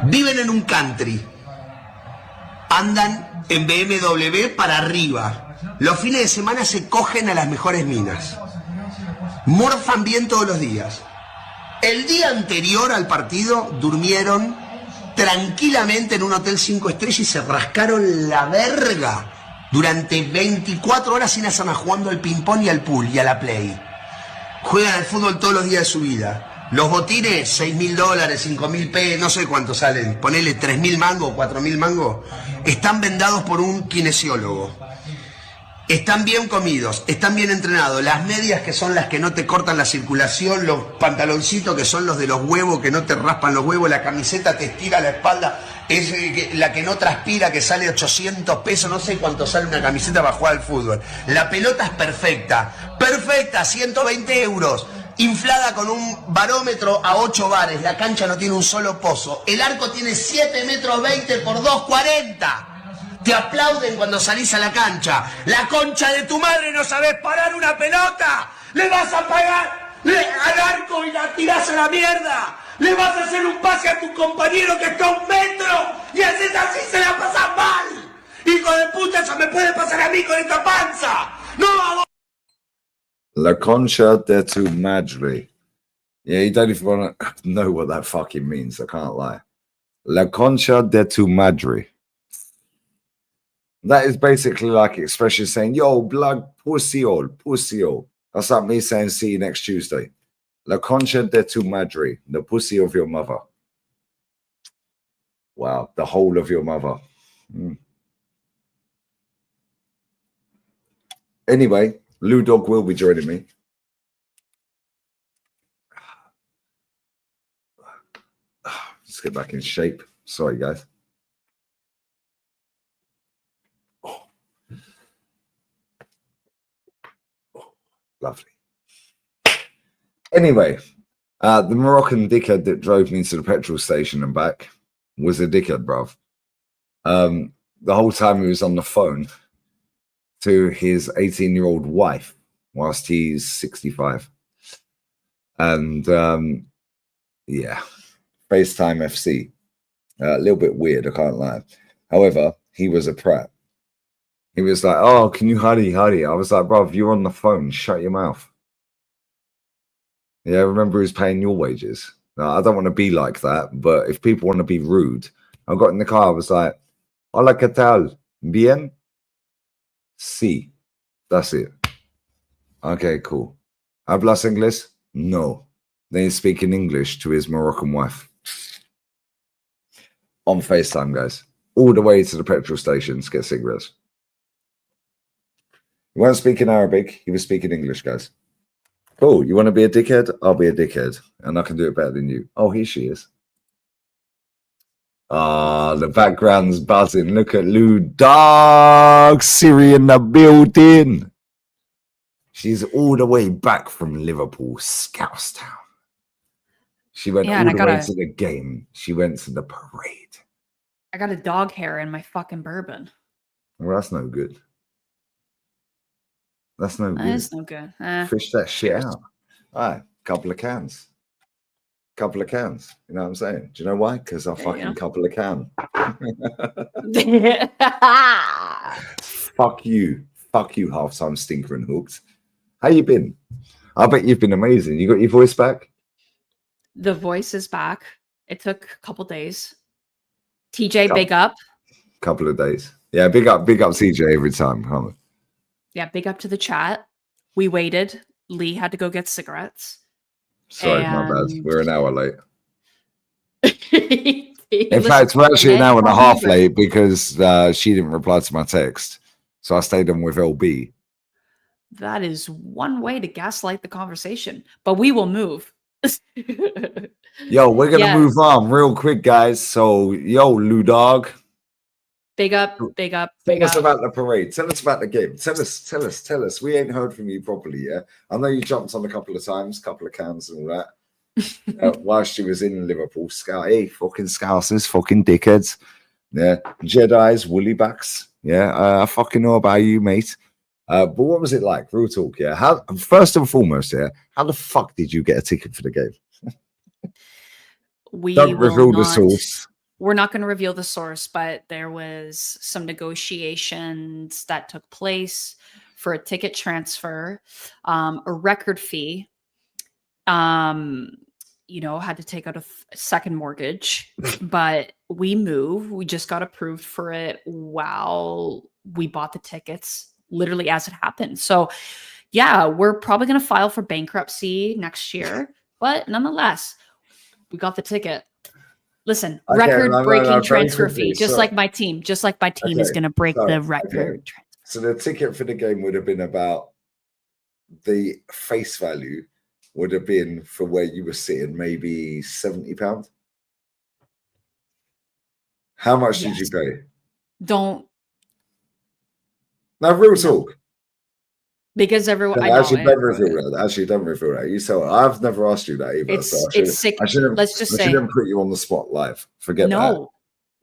Viven en un country. Andan en BMW para arriba. Los fines de semana se cogen a las mejores minas. Morfan bien todos los días. El día anterior al partido durmieron tranquilamente en un hotel 5 estrellas y se rascaron la verga durante 24 horas sin hacer nada, jugando al ping-pong y al pool y a la play. Juegan al fútbol todos los días de su vida. Los botines, $6.000, $5.000, no sé cuánto salen, ponele 3.000 mangos, 4.000 mangos, están vendados por un kinesiólogo. Están bien comidos, están bien entrenados. Las medias, que son las que no te cortan la circulación, los pantaloncitos, que son los de los huevos, que no te raspan los huevos, la camiseta te estira la espalda, es la que no transpira, que sale 800 pesos, no sé cuánto sale una camiseta para jugar al fútbol. La pelota es perfecta, 120 euros, inflada con un barómetro a 8 bares, la cancha no tiene un solo pozo, el arco tiene 7,20 metros por 2,40. Te aplauden cuando salís a la cancha. La concha de tu madre, no sabés parar una pelota. Le vas a pagar al arco y la tirás a la mierda. Le vas a hacer un pase a tu compañero que está a 1 metro y haces así, se la pasas mal. Hijo de puta, eso me puede pasar a mí con esta panza. No hago. La concha de tu madre. Yeah, you don't even want to know what that fucking means. I can't lie. La concha de tu madre. That is basically like expression saying, yo, blood, pussy all. That's like me saying, see you next Tuesday. La concha de tu madre, the pussy of your mother. Wow, the whole of your mother. Anyway, Lud Dog will be joining me. Let's get back in shape. Sorry, guys. Lovely. Anyway, the Moroccan dickhead that drove me to the petrol station and back was a dickhead, bruv. The whole time he was on the phone to his 18-year-old wife whilst he's 65. And, yeah, FaceTime FC. A little bit weird, I can't lie. However, he was a prat. He was like, oh, can you hurry? I was like, bro, you're on the phone. Shut your mouth. Yeah, remember who's paying your wages. No, I don't want to be like that, but if people want to be rude, I got in the car, I was like, hola, ¿qué tal? Bien? Sí. That's it. Okay, cool. ¿Hablas inglés? No. Then he's speaking English to his Moroccan wife. On FaceTime, guys. All the way to the petrol station to get cigarettes. He wasn't speaking Arabic. He was speaking English, guys. Cool. You want to be a dickhead? I'll be a dickhead. And I can do it better than you. Oh, here she is. Ah, the background's buzzing. Look at Lud Dog. Siri in the building. She's all the way back from Liverpool, Scousetown. She went all the way to the game. She went to the parade. I got a dog hair in my fucking bourbon. Well, that's no good. That's no good. That's no good. Fish that shit out. All right, couple of cans. You know what I'm saying? Do you know why? Because I fucking couple of can. Fuck you, half-time stinker and hooked. How you been? I bet you've been amazing. You got your voice back? The voice is back. It took a couple days. TJ, big up. Couple of days. Yeah, big up TJ every time. Huh? Yeah, big up to the chat. We waited. Lee had to go get cigarettes. Sorry, my bad. We're an hour late. In fact, we're actually an hour and a half late because she didn't reply to my text. So I stayed on with LB. That is one way to gaslight the conversation. But we will move. Yo, we're going to move on real quick, guys. So, yo, Lud Dog. Big up. Tell us about the parade. Tell us about the game. Tell us. We ain't heard from you properly, yeah? I know you jumped on a couple of times, couple of cans and all that. Whilst she was in Liverpool. Hey, fucking Scousers, fucking dickheads. Yeah. Jedis, woolly backs. Yeah. I fucking know about you, mate. But what was it like? Real talk, yeah? First and foremost, yeah, how the fuck did you get a ticket for the game? We don't reveal the source. we're not going to reveal the source, but there was some negotiations that took place for a ticket transfer, a record fee. Had to take out a second mortgage, but we just got approved for it while we bought the tickets, literally as it happened. So yeah, we're probably going to file for bankruptcy next year, but nonetheless, we got the ticket. Listen, record-breaking transfer fee, just like my team is going to break the record. Okay. So the ticket for the game would have been about, the face value would have been for where you were sitting, maybe £70. How much did you pay? Don't. No, real talk. Because everyone, Actually, don't reveal that. You tell. I've never asked you that either. It's sick. Let's just say, I shouldn't put you on the spot live. Forget that.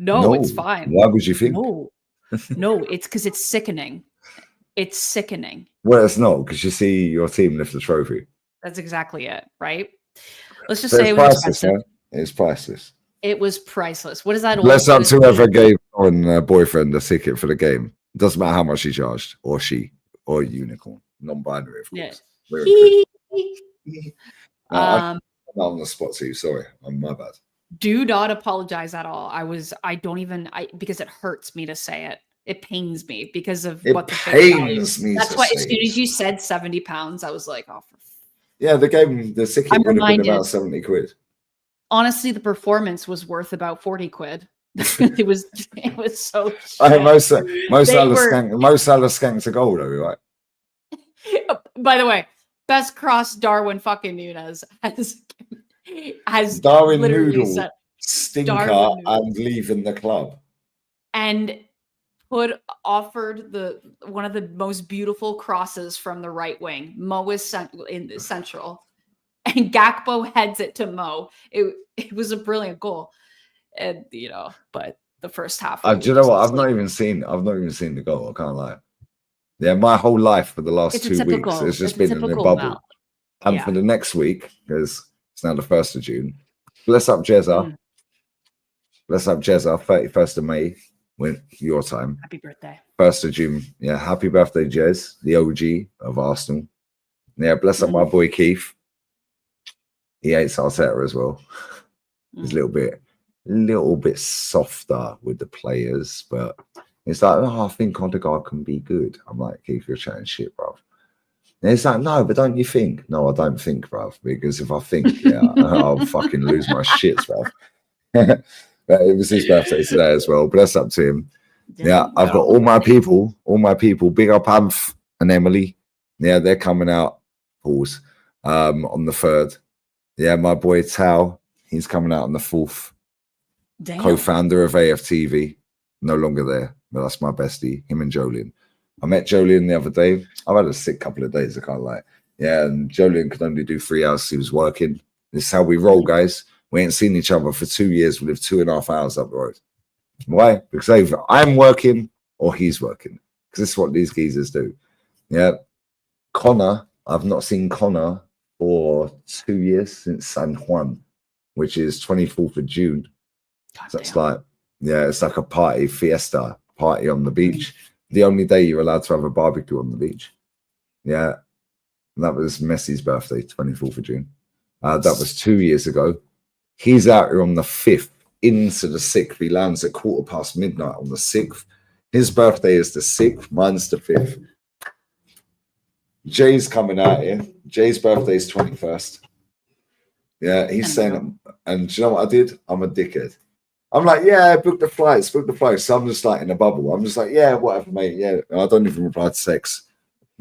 No, it's fine. Why would you think? No, it's because it's sickening. It's sickening. Well, it's not, because you see your team lift the trophy. That's exactly it, right? Let's just say it was priceless, man. It's priceless. It was priceless. What is that? Bless up to whoever gave a boyfriend a ticket for the game. It doesn't matter how much he charged, or she, or unicorn, non-binary, of course. Yeah. I'm not on the spot to you. Sorry, my bad. Do not apologize at all. Because it hurts me to say it. It pains me because of what the pains me. That's why as soon as you said £70, I was like, oh. Yeah, the ticket would have been about 70 quid. Honestly, the performance was worth about 40 quid. it was so Mo Salah skanked a goal though, right? By the way, best cross Darwin fucking Nunes has Darwin literally Noodle said, stinker and leaving the club. And offered one of the most beautiful crosses from the right wing. Mo is in the central, and Gakpo heads it to Mo. It was a brilliant goal, and but the first half. Do you know what? I've not even seen the goal. I can't lie. Yeah, my whole life for the last 2 weeks has just been in the bubble. And for the next week, because it's now the 1st of June. Bless up Jezza. Bless up Jezza. 31st of May. When your time. Happy birthday. 1st of June. Yeah, happy birthday, Jez, the OG of Arsenal. Yeah, bless up my boy Keith. He hates Arteta as well. He's a little bit softer with the players, but it's like, I think Odegaard can be good. I'm like, Keith, you're chatting shit, bruv. And it's like, no, but don't you think? No, I don't think, bruv, because if I think, I'll fucking lose my shit, bruv. It was his birthday today as well. Bless up to him. Yeah, I've got all my people. Big up Amph and Emily. Yeah, they're coming out. Pause. On the 3rd. Yeah, my boy Tao. He's coming out on the 4th. Damn. Co-founder of AFTV. No longer there, but that's my bestie. Him and Jolien. I met Jolien the other day. I've had a sick couple of days. I can't lie. Yeah, and Jolien could only do 3 hours. He was working. This is how we roll, guys. We ain't seen each other for 2 years. We live 2.5 hours up the road. Why? Because either I'm working or he's working. Because this is what these geezers do. Yeah. Connor, I've not seen Connor for 2 years since San Juan, which is 24th of June. So it's like, it's like a fiesta party on the beach. The only day you're allowed to have a barbecue on the beach. Yeah. And that was Messi's birthday, 24th of June. That was 2 years ago. He's out here on the 5th into the 6th. He lands at midnight midnight on the 6th. His birthday is the 6th. Mine's the 5th. Jay's coming out here. Jay's birthday is 21st. Yeah, he's saying, and do you know what I did? I'm a dickhead. I'm like, book the flights. So I'm just like in a bubble. I'm just like, whatever, mate. Yeah, I don't even reply to sex.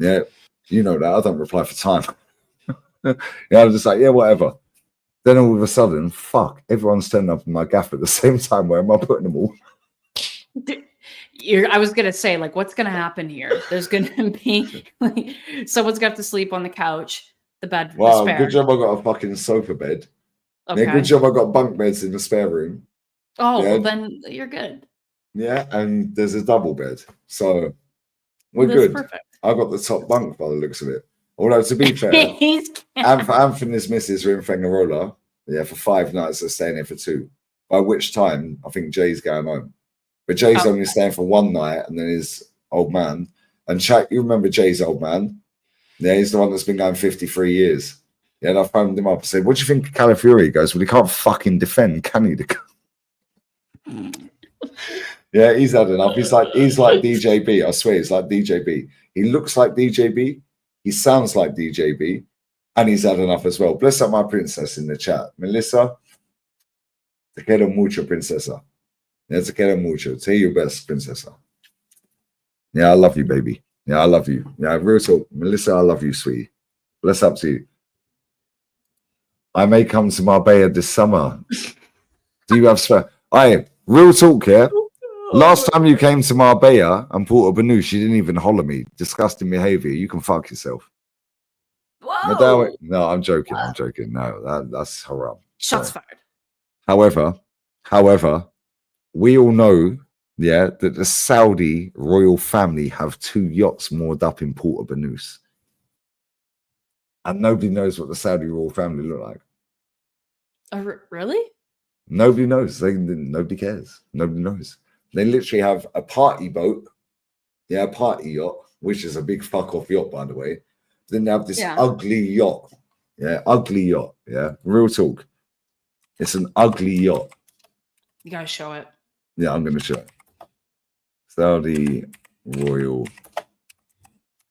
Yeah, you know that. I don't reply for time. I'm just like, whatever. Then all of a sudden, everyone's turning up in my gaff at the same time. Where am I putting them all? I was going to say, like, what's going to happen here? There's going to be, someone's got to sleep on the couch, the bed. Wow, good job I got a fucking sofa bed. Okay. Yeah, good job I got bunk beds in the spare room. Oh, well, then you're good. Yeah, and there's a double bed. So we're good. Perfect. I got the top bunk by the looks of it. Although, to be fair, Anthony's missus are in Fengarola, for 5 nights. They're staying here for 2. by which time I think Jay's going home. But Jay's Oh. only staying for one night, and then his old man. And Chuck, you remember Jay's old man? Yeah, he's the one that's been going 53 years. Yeah, and I phoned him up and said, "What do you think of Calafiori?" He goes, "Well, he can't fucking defend, can he?" Yeah, he's had enough. He's like DJB. I swear, he's like DJB. He looks like DJB. He sounds like DJB, and he's had enough as well. Bless up my princess in the chat, Melissa. Te quiero mucho, princesa. Yeah, te quiero mucho. Say your best, princesa. Yeah, I love you, baby. Yeah, I love you. Yeah, real talk, Melissa. I love you, sweetie. Bless up to you. I may come to Marbella this summer. Do you have spare? Real talk here. Last time you came to Marbella and Porto Banús, you didn't even holler me. Disgusting behavior. You can fuck yourself. Whoa. No, I'm joking. I'm joking. No, that's haram. Shots fired. However, we all know, yeah, that the Saudi royal family have 2 yachts moored up in Porto Banús. And nobody knows what the Saudi royal family look like. Really? Nobody knows. Nobody cares. Nobody knows. They literally have a party boat, yeah, a party yacht, which is a big fuck off yacht, by the way. Then they have this ugly yacht, yeah, real talk. It's an ugly yacht. You gotta show it. Yeah, I'm gonna show it. Saudi royal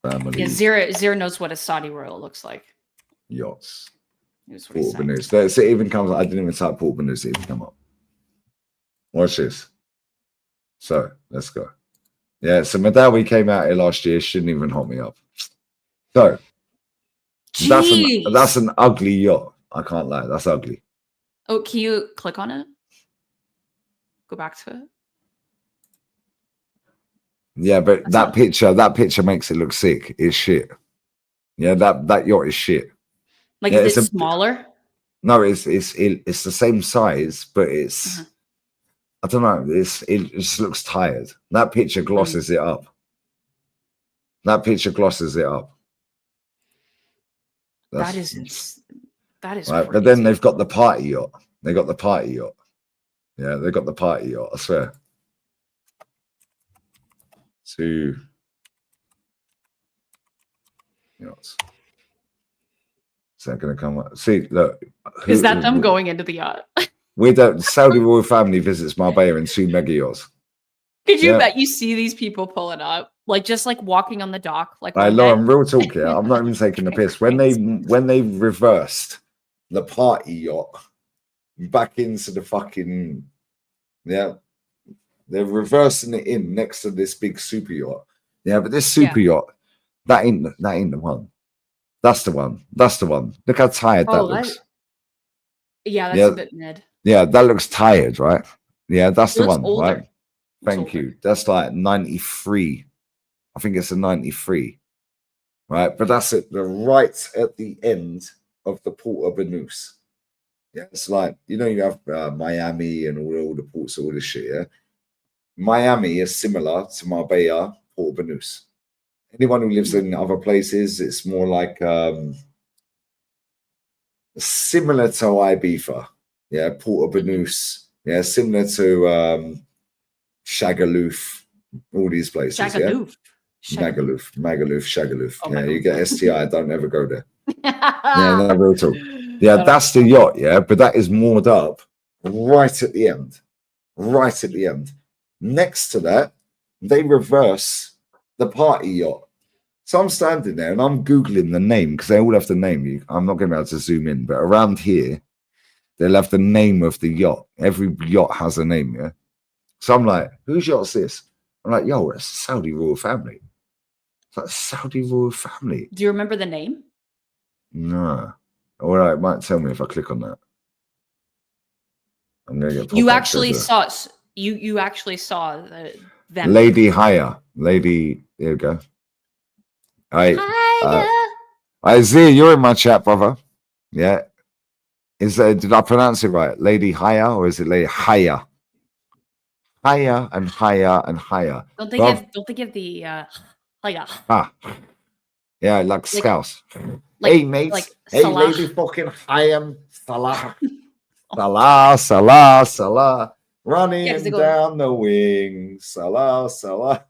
family. Yeah, Zero knows what a Saudi royal looks like. Yachts. Port Banús. So it even comes. I didn't even type Port Banús. It even come up. Watch this. So let's go. Yeah. So Madawi came out here last year. Shouldn't even hot me up. So that's an ugly yacht. I can't lie. That's ugly. Oh, can you click on it? Go back to it. Yeah, but that picture makes it look sick. It's shit. Yeah, that yacht is shit. Like, yeah, is it smaller? No, it's the same size, but it's I don't know. It just looks tired. That picture glosses it up. That picture glosses it up. That is right. But then they've got the party yacht. They got the party yacht. Yeah, they got the party yacht. I swear. 2 yachts. Is that going to come up? See, look. Is that them going into the yacht? Saudi royal family visits Marbella in 2 mega yachts. Could you bet you see these people pulling up, like just like walking on the dock, like? Lauren, real talk here. I'm not even taking the piss. When they reversed the party yacht back into the fucking they're reversing it in next to this big super yacht. Yeah, but this super yacht, that ain't the one. That's the one. That's the one. Look how tired that looks. Yeah, that's a bit mid. Yeah, that looks tired, right? Yeah, that's the one, older. right? Thank you. That's like 93. I think it's a 93, right? But that's it. Right at the end of the Port of Banús. Yeah, it's like, you know, you have Miami and all the ports, all this shit, yeah? Miami is similar to Marbella, Port of Banús. Anyone who lives in other places, it's more like similar to Ibiza, yeah, Port of Banús, yeah, similar to Shagaloof, all these places, Shagaloof. yeah, Shagaloof. Oh, yeah, you get STI, don't ever go there. Yeah, no, real talk. Yeah, that's the yacht, yeah, but that is moored up right at the end, Next to that, they reverse the party yacht. So I'm standing there and I'm Googling the name because they all have the name. I'm not going to be able to zoom in, but around here, they'll have the name of the yacht. Every yacht has a name, yeah? So I'm like, whose yacht's this? I'm like, yo, it's a Saudi royal family. It's like Saudi royal family. Do you remember the name? No. All right, it might tell me if I click on that. I'm going to get You actually saw them. Lady Haya. Lady, here we go. I see you're in my chat, brother. Yeah. Did I pronounce it right? Lady Haya, or is it Lady Haya? Haya and higher and higher. Don't they give the Haya? Yeah, like Scouse. Like, hey, mates. like hey, Salah. lady fucking Hayam Salah. Salah, Salah, Salah, running 'cause they go down the wing. Salah, Salah.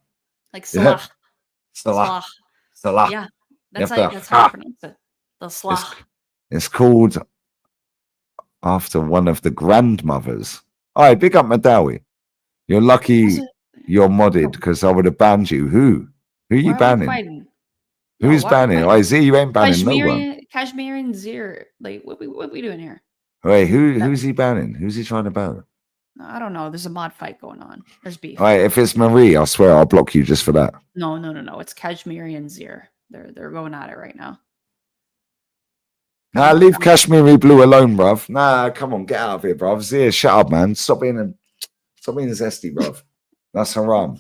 like Yeah. Salah. Salah, Salah. Salah. Yeah. You That's have to that's how you pronounce it. The Salah. It's called after one of the grandmothers. All right, big up Madawi. You're lucky you're modded because I would have banned you. Who? Who are you Why are we banning? fighting? Yo, Who's why are we banning? fighting? I see you ain't banning no one. Kashmir and Zir. Like, what we doing here? Wait, who's he banning? Who's he trying to ban? I don't know. There's a mod fight going on. There's beef. All right, if it's Marie, I swear I'll block you just for that. No. It's Kashmiri and Zir. They're going at it right now. Nah, leave Kashmiri Blue alone, bruv. Nah, come on, get out of here, bruv. Zir, shut up, man. Stop being zesty, bruv. That's haram.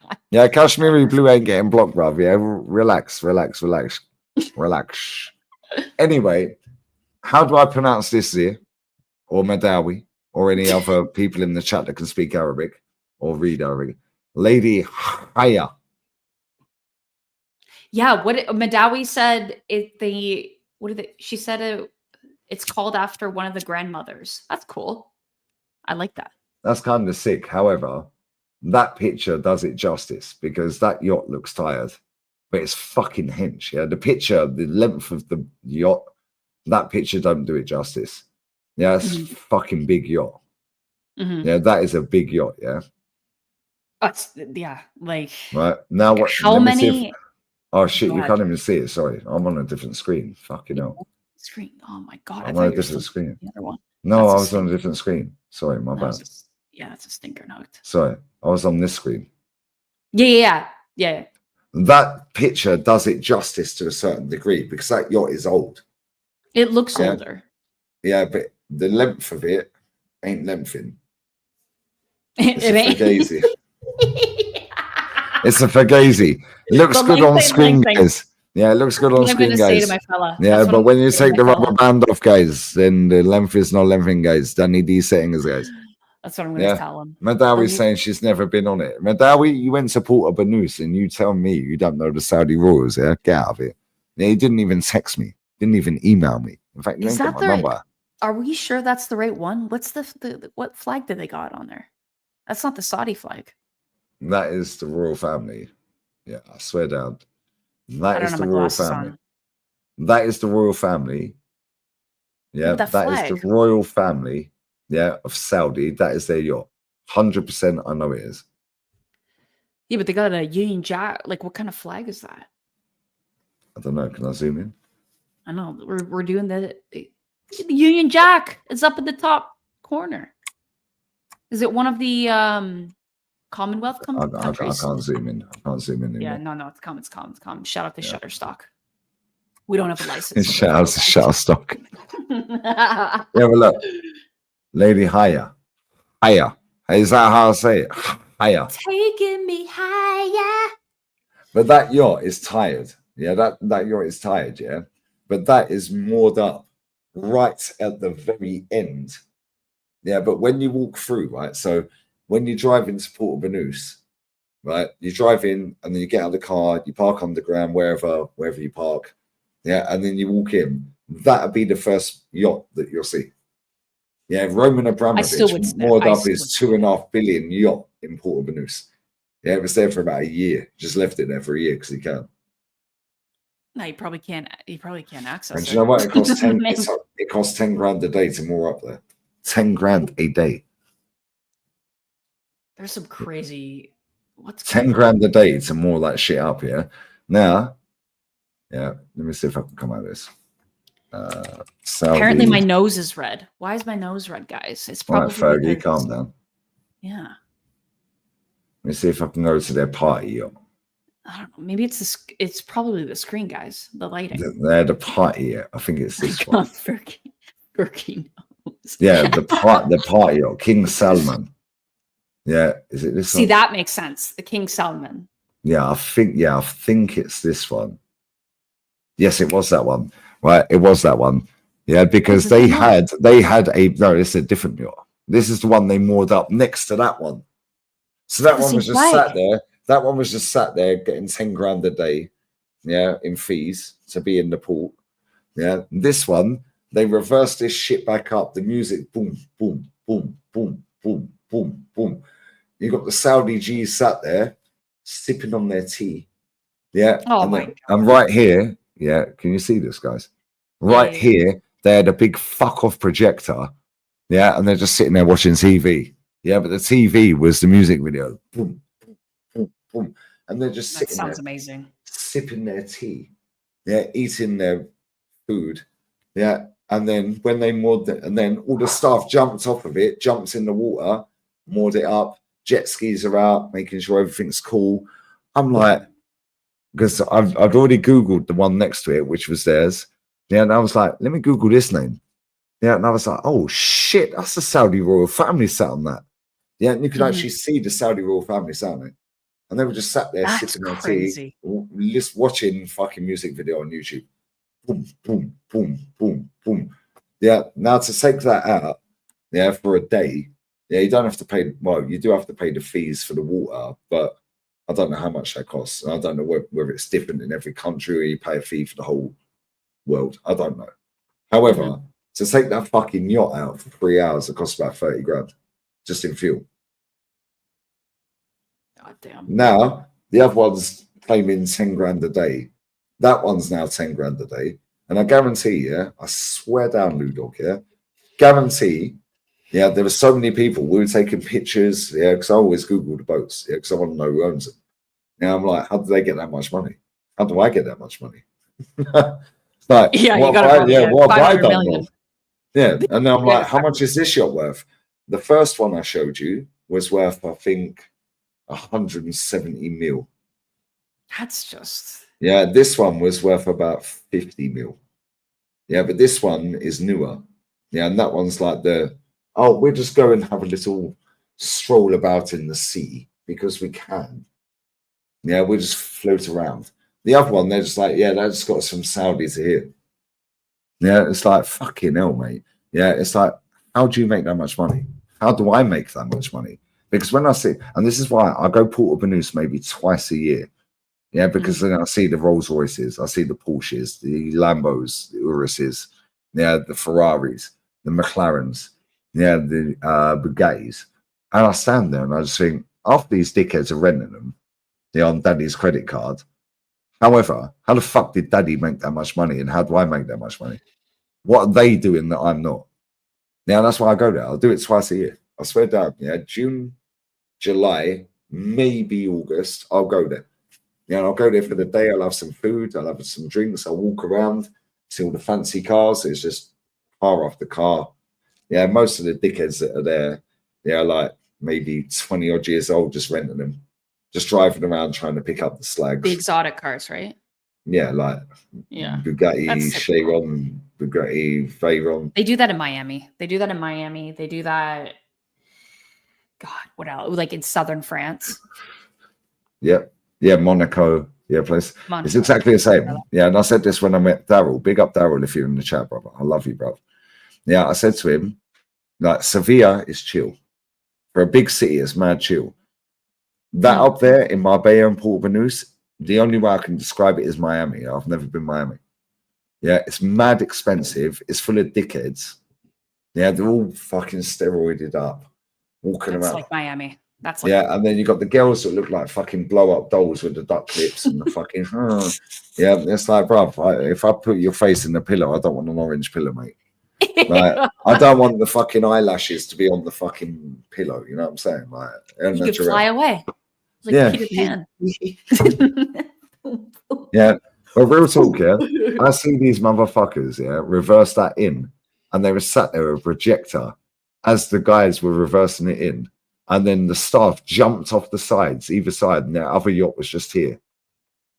God. Yeah, Kashmiri Blue ain't getting blocked, bruv. Yeah, relax. Anyway, how do I pronounce this, Zir? Or Madawi? Or any other people in the chat that can speak Arabic or read Arabic? Lady Haya. Yeah, what Madawi said she said it's called after one of the grandmothers. That's cool. I like that. That's kind of sick. However, that picture does it justice because that yacht looks tired, but it's fucking hench. Yeah, the picture, the length of the yacht, that picture don't do it justice. Yeah, it's fucking big yacht. Yeah, that is a big yacht. Yeah. Yeah, like right now. What? How many? Oh shit! You can't even see it. Sorry, I'm on a different screen. Fucking hell. Screen. Oh my god! I'm on a different screen. The other one. No, I was on a different screen. Sorry, my bad. Yeah, it's a stinker note. Sorry, I was on this screen. Yeah. That picture does it justice to a certain degree because that yacht is old. It looks older. Yeah, but the length of it ain't lengthening. It ain't. Fugazi. It's a Fugazi. It looks good on screen, guys. Yeah, it looks good on screen, guys. Yeah, but when you take the rubber band off, guys, then the length is not lengthening, guys. Don't need these settings, guys. That's what I'm going to tell him. Madawi's saying she's never been on it. Madawi, you went to Port Banus and you tell me you don't know the Saudi rules, yeah? Get out of it. Yeah, he didn't even text me. Didn't even email me. In fact, you ain't got my number. Are we sure that's the right one? What's what flag did they got on there? That's not the Saudi flag. That is the royal family. Yeah, I swear down. That is the royal family. That is the royal family. Yeah, that is the royal family. Yeah, of Saudi. That is their yacht. 100%. I know it is. Yeah, but they got a Union Jack. Like, what kind of flag is that? I don't know. Can I zoom in? I know we're doing the Union Jack. It's up in the top corner. Is it one of the Commonwealth countries? I can't zoom in. I can't zoom in anymore. Yeah, no, it's calm. It's calm. Shout out to Shutterstock. We don't have a license. Shout out to Shutterstock. Yeah, but look, Lady Haya. Is that how I say it? Haya. Taking me higher. But that yacht is tired. Yeah, that yacht is tired. Yeah, but that is moored up right at the very end. Yeah, but when you walk through, right? So when you drive into Port Banus, right? You drive in and then you get out of the car, you park underground, wherever you park. Yeah, and then you walk in. That'll be the first yacht that you'll see. Yeah, Roman Abramovich moored up his $2.5 billion yacht in Port Banus. Yeah, it was there for about a year. Just left it there for a year because he can. No, you probably can't. You probably can't access and it. You know what? It costs it costs 10 grand a day to moor up there. 10 grand a day. There's some crazy. What's 10 grand a day to moor that shit up here. Now, yeah. Let me see if I can come out of this. Apparently, my nose is red. Why is my nose red, guys? It's probably. Right, Fergie, calm down. Yeah. Let me see if I can go to their party. I don't know. Maybe it's probably the screen, guys. The lighting. They're the party. I think it's this one. Fergie knows. Yeah, the party. King Salman. Yeah, is it this one? See, that makes sense. The King Salman. Yeah, I think it's this one. Yes, it was that one. Right, it was that one. Yeah, because they had it's a different yacht. This is the one they moored up next to that one. So that one was just sat there. That one was just sat there getting 10 grand a day, yeah, in fees to be in the port. Yeah, this one, They reversed this shit back up. The music, boom, boom, boom, boom, boom, boom, boom. You got the Saudi G's sat there sipping on their tea. Yeah. Oh my God. And right here, yeah, can you see this, guys? Right here, they had a big fuck off projector. Yeah, and they're just sitting there watching TV. Yeah, but the TV was the music video. Boom, boom, boom, boom. And they're just sitting there. That sounds amazing. Sipping their tea. Yeah, eating their food. Yeah. And then when they moored it, and then all the staff jumped off of it, jumps in the water, moored it up, jet skis are out, making sure everything's cool. I'm like, because I'd already Googled the one next to it, which was theirs. Yeah, and I was like, let me Google this name. Yeah, and I was like, oh shit, that's the Saudi royal family sat on that. Yeah, and you could actually see the Saudi royal family sat on it. And they were just sat there sipping their tea, just watching fucking music video on YouTube. Boom, boom, boom, boom, boom. Yeah, now to take that out, yeah, for a day, yeah, you don't have to pay, well, you do have to pay the fees for the water, but I don't know how much that costs. And I don't know whether it's different in every country or you pay a fee for the whole world. I don't know. However, to take that fucking yacht out for 3 hours, it costs about 30 grand just in fuel. God damn. Now, the other one's claiming 10 grand a day. That one's now 10 grand a day. And I guarantee, yeah, I swear down, Lud Dog, yeah, guarantee, yeah, there were so many people. We were taking pictures, yeah, because I always Google the boats, yeah, because I want to know who owns them. Now I'm like, how do they get that much money? How do I get that much money? It's like, Yeah, what you got have I done million. wrong? Yeah, and then I'm like, how much is this yacht worth? The first one I showed you was worth, I think, 170 mil. That's just... Yeah, this one was worth about 50 mil. Yeah, but this one is newer. Yeah, and that one's like we'll just go and have a little stroll about in the sea because we can. Yeah, we'll just float around. The other one, they're just like, yeah, they just got some Saudis here. Yeah, it's like, fucking hell, mate. Yeah, it's like, how do you make that much money? How do I make that much money? Because when I see, and this is why I go Port of Banús maybe twice a year. Yeah, because then I see the Rolls Royces, I see the Porsches, the Lambos, the Uruses, yeah, the Ferraris, the McLarens, yeah, the Bugattis. And I stand there and I just think, after these dickheads are renting them, they're on daddy's credit card. However, how the fuck did daddy make that much money and how do I make that much money? What are they doing that I'm not? Now, that's why I go there. I'll do it twice a year. I swear down, yeah, June, July, maybe August, I'll go there. Yeah, and I'll go there for the day. I'll have some food. I'll have some drinks. I'll walk around, see all the fancy cars. It's just car after car. Yeah, most of the dickheads that are there, they're like maybe 20 odd years old, just renting them, just driving around trying to pick up the slags. The exotic cars, right? Yeah, like Bugatti, Chiron, Bugatti, Veyron. They do that in Miami. They do that. God, what else? Like in southern France. Yep. Yeah, Monaco. Yeah, place. Monaco. It's exactly the same. Yeah, and I said this when I met Daryl. Big up Daryl if you're in the chat, brother. I love you, bro. Yeah, I said to him, like, Sevilla is chill. For a big city, it's mad chill. That up there in Marbella and Port Banús, the only way I can describe it is Miami. I've never been Miami. Yeah, it's mad expensive. It's full of dickheads. Yeah, they're all fucking steroided up, walking around. Like Miami. That's like yeah, and then you got the girls that look like fucking blow up dolls with the duck lips and the fucking yeah. It's like, bruv, if I put your face in the pillow, I don't want an orange pillow, mate. Like, I don't want the fucking eyelashes to be on the fucking pillow. You know what I'm saying? Like, you could fly away. Like yeah. Peter Pan. Yeah. Well, real talk, yeah. I see these motherfuckers, yeah, reverse that in, and they were sat there with a projector as the guys were reversing it in. And then the staff jumped off the sides, either side, and their other yacht was just here.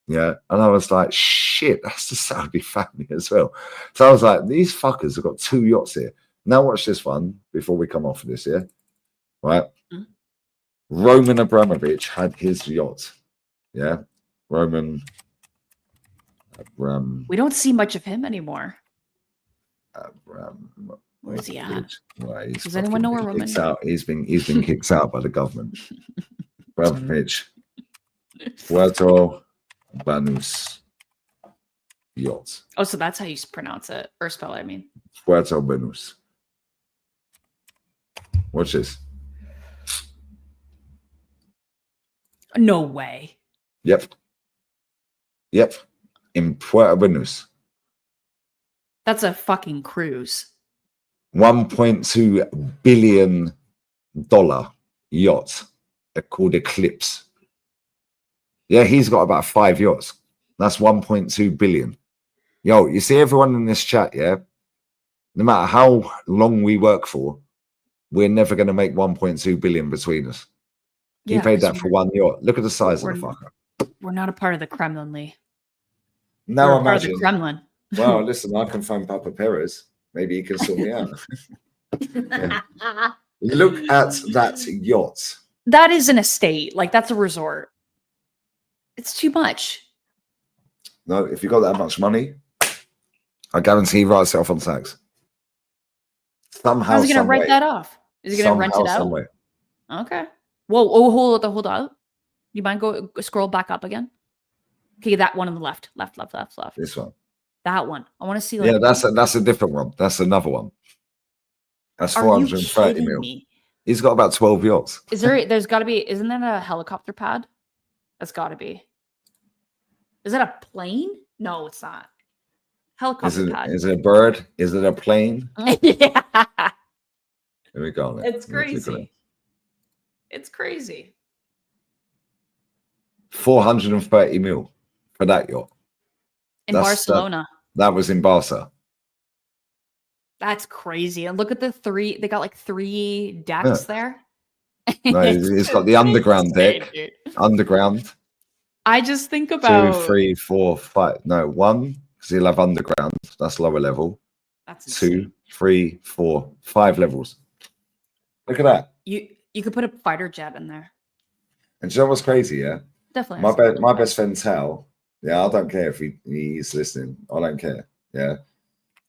Yeah. And I was like, shit, that's the Saudi family as well. So I was like, these fuckers have got 2 yachts here. Now watch this one before we come off of this, yeah? Right. Roman Abramovich had his yacht. Yeah. Roman Abramovich. We don't see much of him anymore. Where's he at? Well, does anyone know where Roman is? He's been kicked out by the government. Abramovich. Puerto Banús. yachts. Oh, so that's how you pronounce it or spell it, I mean. Puerto Banús. Watch this. No way. Yep. In Puerto Banús. That's a fucking cruise. $1.2 billion yacht called Eclipse. Yeah, he's got about 5 yachts. That's 1.2 billion. Yo, you see everyone in this chat, yeah? No matter how long we work for, we're never going to make 1.2 billion between us. He paid that for one yacht. Look at the size of the fucker. We're not a part of the Kremlin, Lee. Now we're imagine. part of the Kremlin. Well, listen, I can phone Papa Perez. Maybe he can sort me out. Yeah. Look at that yacht. That is an estate. Like, that's a resort. It's too much. No, if you got that much money, I guarantee you write yourself on tax. Somehow, how's he going to rent that off? Is he going to rent it out? Somewhere. Okay. Whoa, hold up. You mind go scroll back up again? Okay, that one on the left. Left. This one. That one. I want to see. Like, yeah, that's a different one. That's another one. That's 430 mil. He's got about 12 yachts. There's got to be, isn't that a helicopter pad? That's got to be. Is that a plane? No, it's not. Helicopter pad. Is it a bird? Is it a plane? Yeah. Here we go. It's crazy. It's crazy. 430 mil for that yacht. In Barcelona. That was in Barca. That's crazy. And look at they got like 3 decks there. No, it's got the underground deck. Underground. I just think about 2, 3, 4, 5. No, 1, because he'll have underground. That's lower level. That's 2, 3, 4, 5 levels. Look at that. You could put a fighter jet in there. And do you know what's crazy? Yeah, definitely. My best friend Tal. Yeah, I don't care if he's listening. I don't care. Yeah,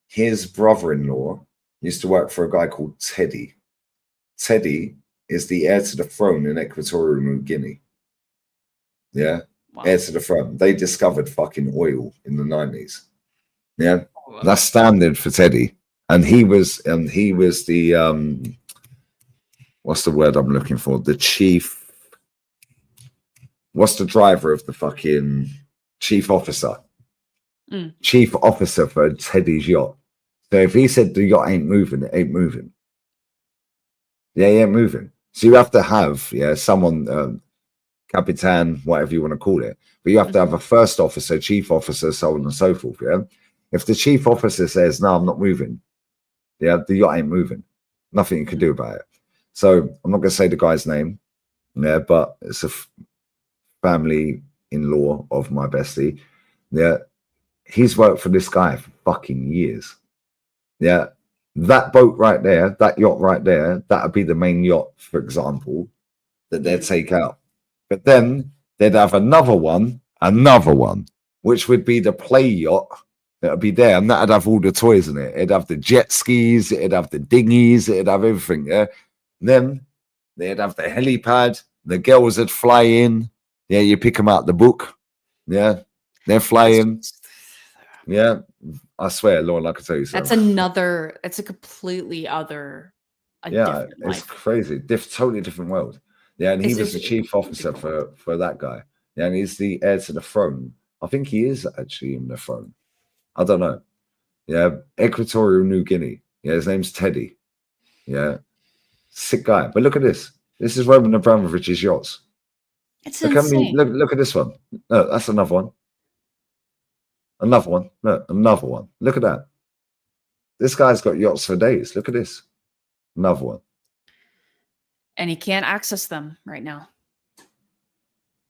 his brother-in-law used to work for a guy called Teddy. Teddy is the heir to the throne in Equatorial New Guinea. Yeah, wow. Heir to the throne. They discovered fucking oil in the 90s. Yeah, wow. That's standard for Teddy. And he was the what's the word I'm looking for? The chief. What's the driver of the fucking chief officer? Chief officer for Teddy's yacht. So if he said the yacht ain't moving, it ain't moving. Yeah, he ain't moving. So you have to have someone, Capitan, whatever you want to call it. But you have to have a first officer, chief officer, so on and so forth. Yeah. If the chief officer says, "No, I'm not moving," yeah, the yacht ain't moving. Nothing you can do about it. So I'm not going to say the guy's name, yeah, but it's a family-in-law of my bestie. Yeah, he's worked for this guy for fucking years. Yeah, that boat right there, that yacht right there, that would be the main yacht, for example, that they'd take out. But then they'd have another one, which would be the play yacht that would be there, and that'd have all the toys in it. It'd have the jet skis, it'd have the dinghies, it'd have everything, yeah. Then they'd have the helipad, the girls would fly in. Yeah, you pick them out the book. Yeah, they're flying. Yeah, I swear, Lord, I can tell you something. It's a completely other. It's crazy. Totally different world. Yeah, and he was the chief officer for that guy. Yeah, and he's the heir to the throne. I think he is actually in the throne. I don't know. Yeah, Equatorial New Guinea. Yeah, his name's Teddy. Yeah. Sick guy. But look at this. This is Roman Abramovich's yachts. It's insane. Look at this one. No, that's another one. Another one. No, another one. Look at that. This guy's got yachts for days. Look at this. Another one. And he can't access them right now.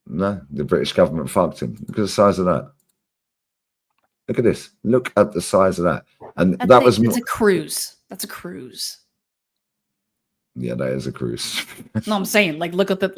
No, the British government fucked him. Look at the size of that. Look at this. Look at the size of that. And it's a cruise. That's a cruise. Yeah, that is a cruise. No, I'm saying, like, look at it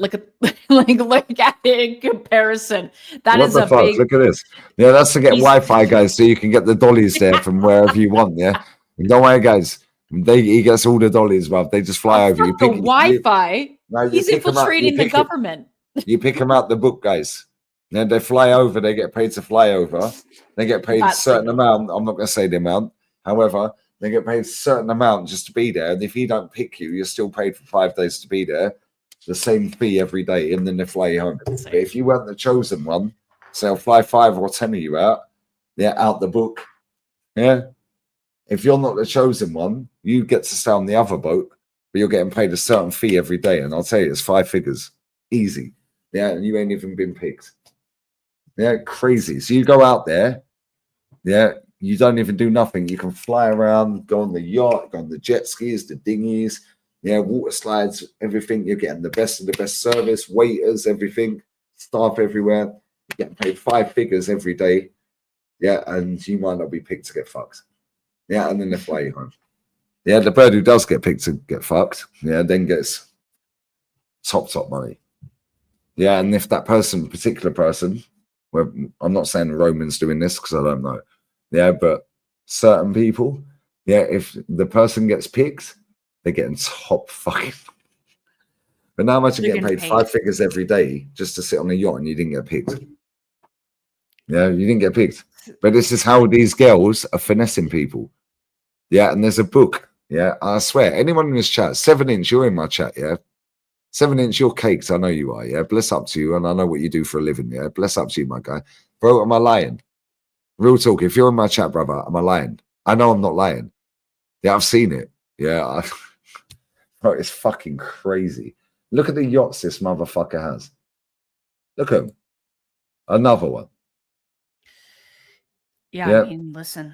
in comparison. That is a big. Look at this. Yeah, that's to get Wi-Fi, guys, so you can get the dollies there from wherever you want. Yeah, and don't worry, guys. He gets all the dollies, bruv. They just fly over you. Wi-Fi. He's infiltrating the government. You pick him out the book, guys. Then they fly over, they get paid to fly over. They get paid a That's certain like- amount. I'm not going to say the amount. However, they get paid a certain amount just to be there. And if he don't pick you, you're still paid for 5 days to be there. The same fee every day, and then they fly you home. But if you weren't the chosen one, so they'll fly 5 or 10 of you out. They're out the book. Yeah. If you're not the chosen one, you get to stay on the other boat, but you're getting paid a certain fee every day. And I'll tell you, it's 5 figures. Easy. Yeah. And you ain't even been picked. Yeah. Crazy. So you go out there. Yeah. You don't even do nothing. You can fly around, go on the yacht, go on the jet skis, the dinghies. Yeah, water slides, everything. You're getting the best of the best service, waiters, everything, staff everywhere. You're getting paid 5 figures every day. Yeah, and you might not be picked to get fucked. Yeah, and then they fly you home. Yeah, the bird who does get picked to get fucked, yeah, then gets top money. Yeah, and if that particular person, well, I'm not saying the Romans doing this because I don't know. Yeah, but certain people, yeah, if the person gets picked, they're getting top fucking. But now much you're getting paid 5 figures every day just to sit on a yacht and you didn't get picked. Yeah, you didn't get picked. But this is how these girls are finessing people. Yeah, and there's a book. Yeah, I swear, anyone in this chat, 7-inch, you're in my chat, yeah? 7-inch, you're caked, I know you are, yeah? Bless up to you, and I know what you do for a living, yeah? Bless up to you, my guy. Bro, am I lying? Real talk, if you're in my chat, brother, am I lying? I know I'm not lying. Yeah, I've seen it. Yeah, Bro, it's fucking crazy. Look at the yachts this motherfucker has. Look at him. Another one. Yeah, I mean, listen.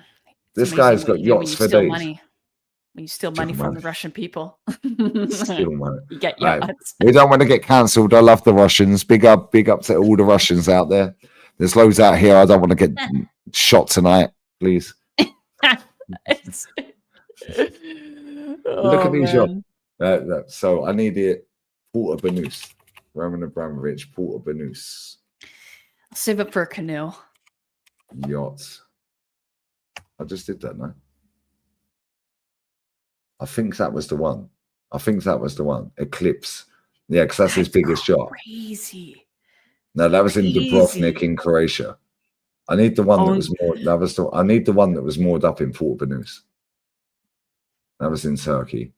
This guy's got yachts for days. Money. When you steal money from the Russian people. Steal money. You get yachts. Right. We don't want to get cancelled. I love the Russians. Big up to all the Russians out there. There's loads out here. I don't want to get shot tonight, please. Look at these yachts. So I need it. Porta Banús. Roman Abramovich, Porta Banús. I'll save it for a canoe. Yacht. I just did that, no? I think that was the one. Eclipse. Yeah, because that's his biggest yacht. Crazy. No, that was in Dubrovnik in Croatia. I need the one that was more. I need the one that was moored up in Porta Banús. That was in Turkey.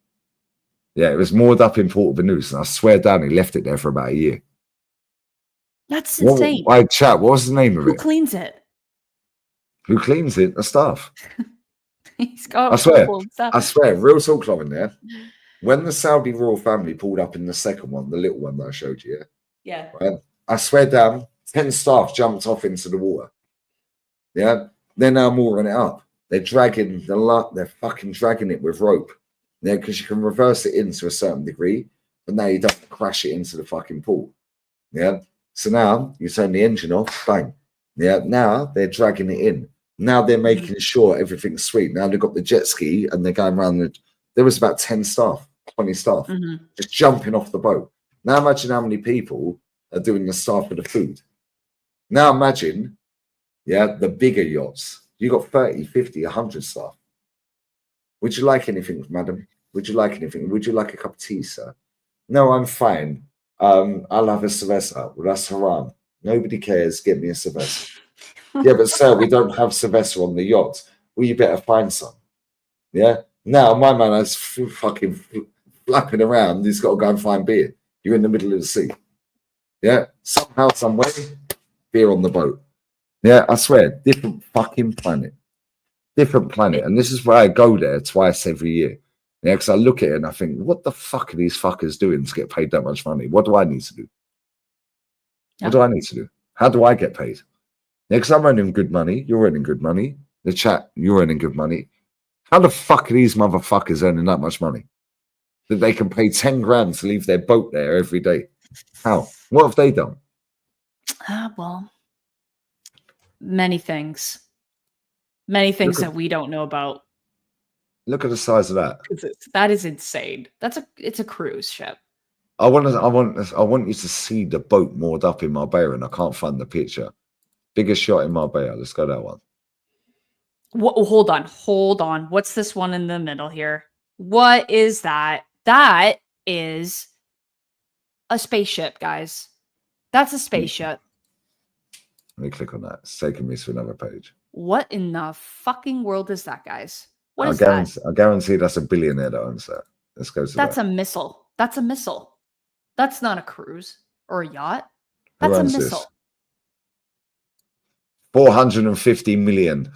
Yeah, it was moored up in Porta Banús, and I swear down, he left it there for about a year. That's insane. What was the name of it? Who cleans it? Who cleans it? The staff. He's got. I swear, real talk, Lauren. There, when the Saudi royal family pulled up in the second one, the little one that I showed you. Yeah. Right? I swear down, 10 staff jumped off into the water. Yeah, they're now mooring it up. They're dragging they're fucking dragging it with rope. Yeah, because you can reverse it in to a certain degree, but now you don't crash it into the fucking pool. Yeah. So now you turn the engine off, bang. Yeah. Now they're dragging it in. Now they're making sure everything's sweet. Now they've got the jet ski and they're going around. There was about 10 staff, 20 staff, just jumping off the boat. Now imagine how many people are doing the staff for the food. Now imagine, yeah, the bigger yachts. You got 30, 50, 100 staff. Would you like anything, madam? Would you like anything? Would you like a cup of tea, sir? No, I'm fine. I'll have a cerveza. Well, that's haram. Nobody cares. Get me a cerveza. Yeah, but sir, we don't have cerveza on the yacht. Well, you better find some. Yeah. Now my man is fucking flapping around. He's got to go and find beer. You're in the middle of the sea. Yeah. Somehow, some way, beer on the boat. Yeah, I swear, different fucking planet. Different planet. And this is why I go there twice every year. Yeah, because I look at it and I think, what the fuck are these fuckers doing to get paid that much money? What do I need to do? What do I need to do? How do I get paid? Yeah, because I'm earning good money. You're earning good money. The chat, you're earning good money. How the fuck are these motherfuckers earning that much money? That they can pay 10 grand to leave their boat there every day. How? What have they done? Well, many things. Many things that we don't know about. Look at the size of that. That is insane. It's a cruise ship. I want you to see the boat moored up in Marbella, and I can't find the picture. Biggest shot in Marbella. Let's go that one. Hold on. What's this one in the middle here? What is that? That is a spaceship, guys. That's a spaceship. Let me click on that. It's taking me to another page. What in the fucking world is that, guys? What I is guarantee, that? I guarantee that's a billionaire that owns that. Let's go to That's that. a missile. That's a missile. That's not a cruise or a yacht. Who That's a owns missile. this? 450 million.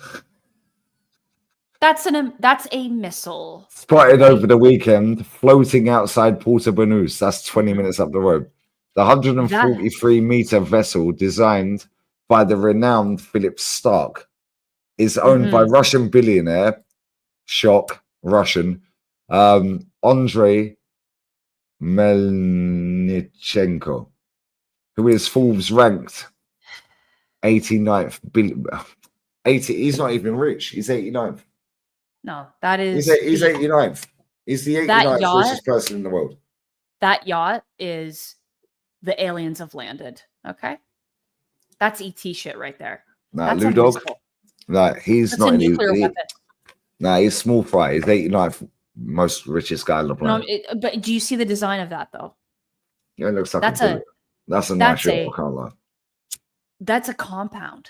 That's a missile. Spotted over the weekend, floating outside Porto Banús. That's 20 minutes up the road. The 143-meter vessel, designed by the renowned Philip Stark, is owned by Russian billionaire, shock, Russian, Andrei Melnichenko, who is Forbes ranked 89th billion. 80. He's not even rich. He's 89th. No, that is. He's 89th. He's the 89th richest person in the world. That yacht is the aliens have landed. Okay, that's ET shit right there. Nah, Lud Dog. Nah, he's that's not a nuclear weapon. Nah, he's small fry. He's 89th most richest guy on the planet. No, but do you see the design of that though? Yeah, it looks like that's a nice yacht. I can't lie. That's a compound.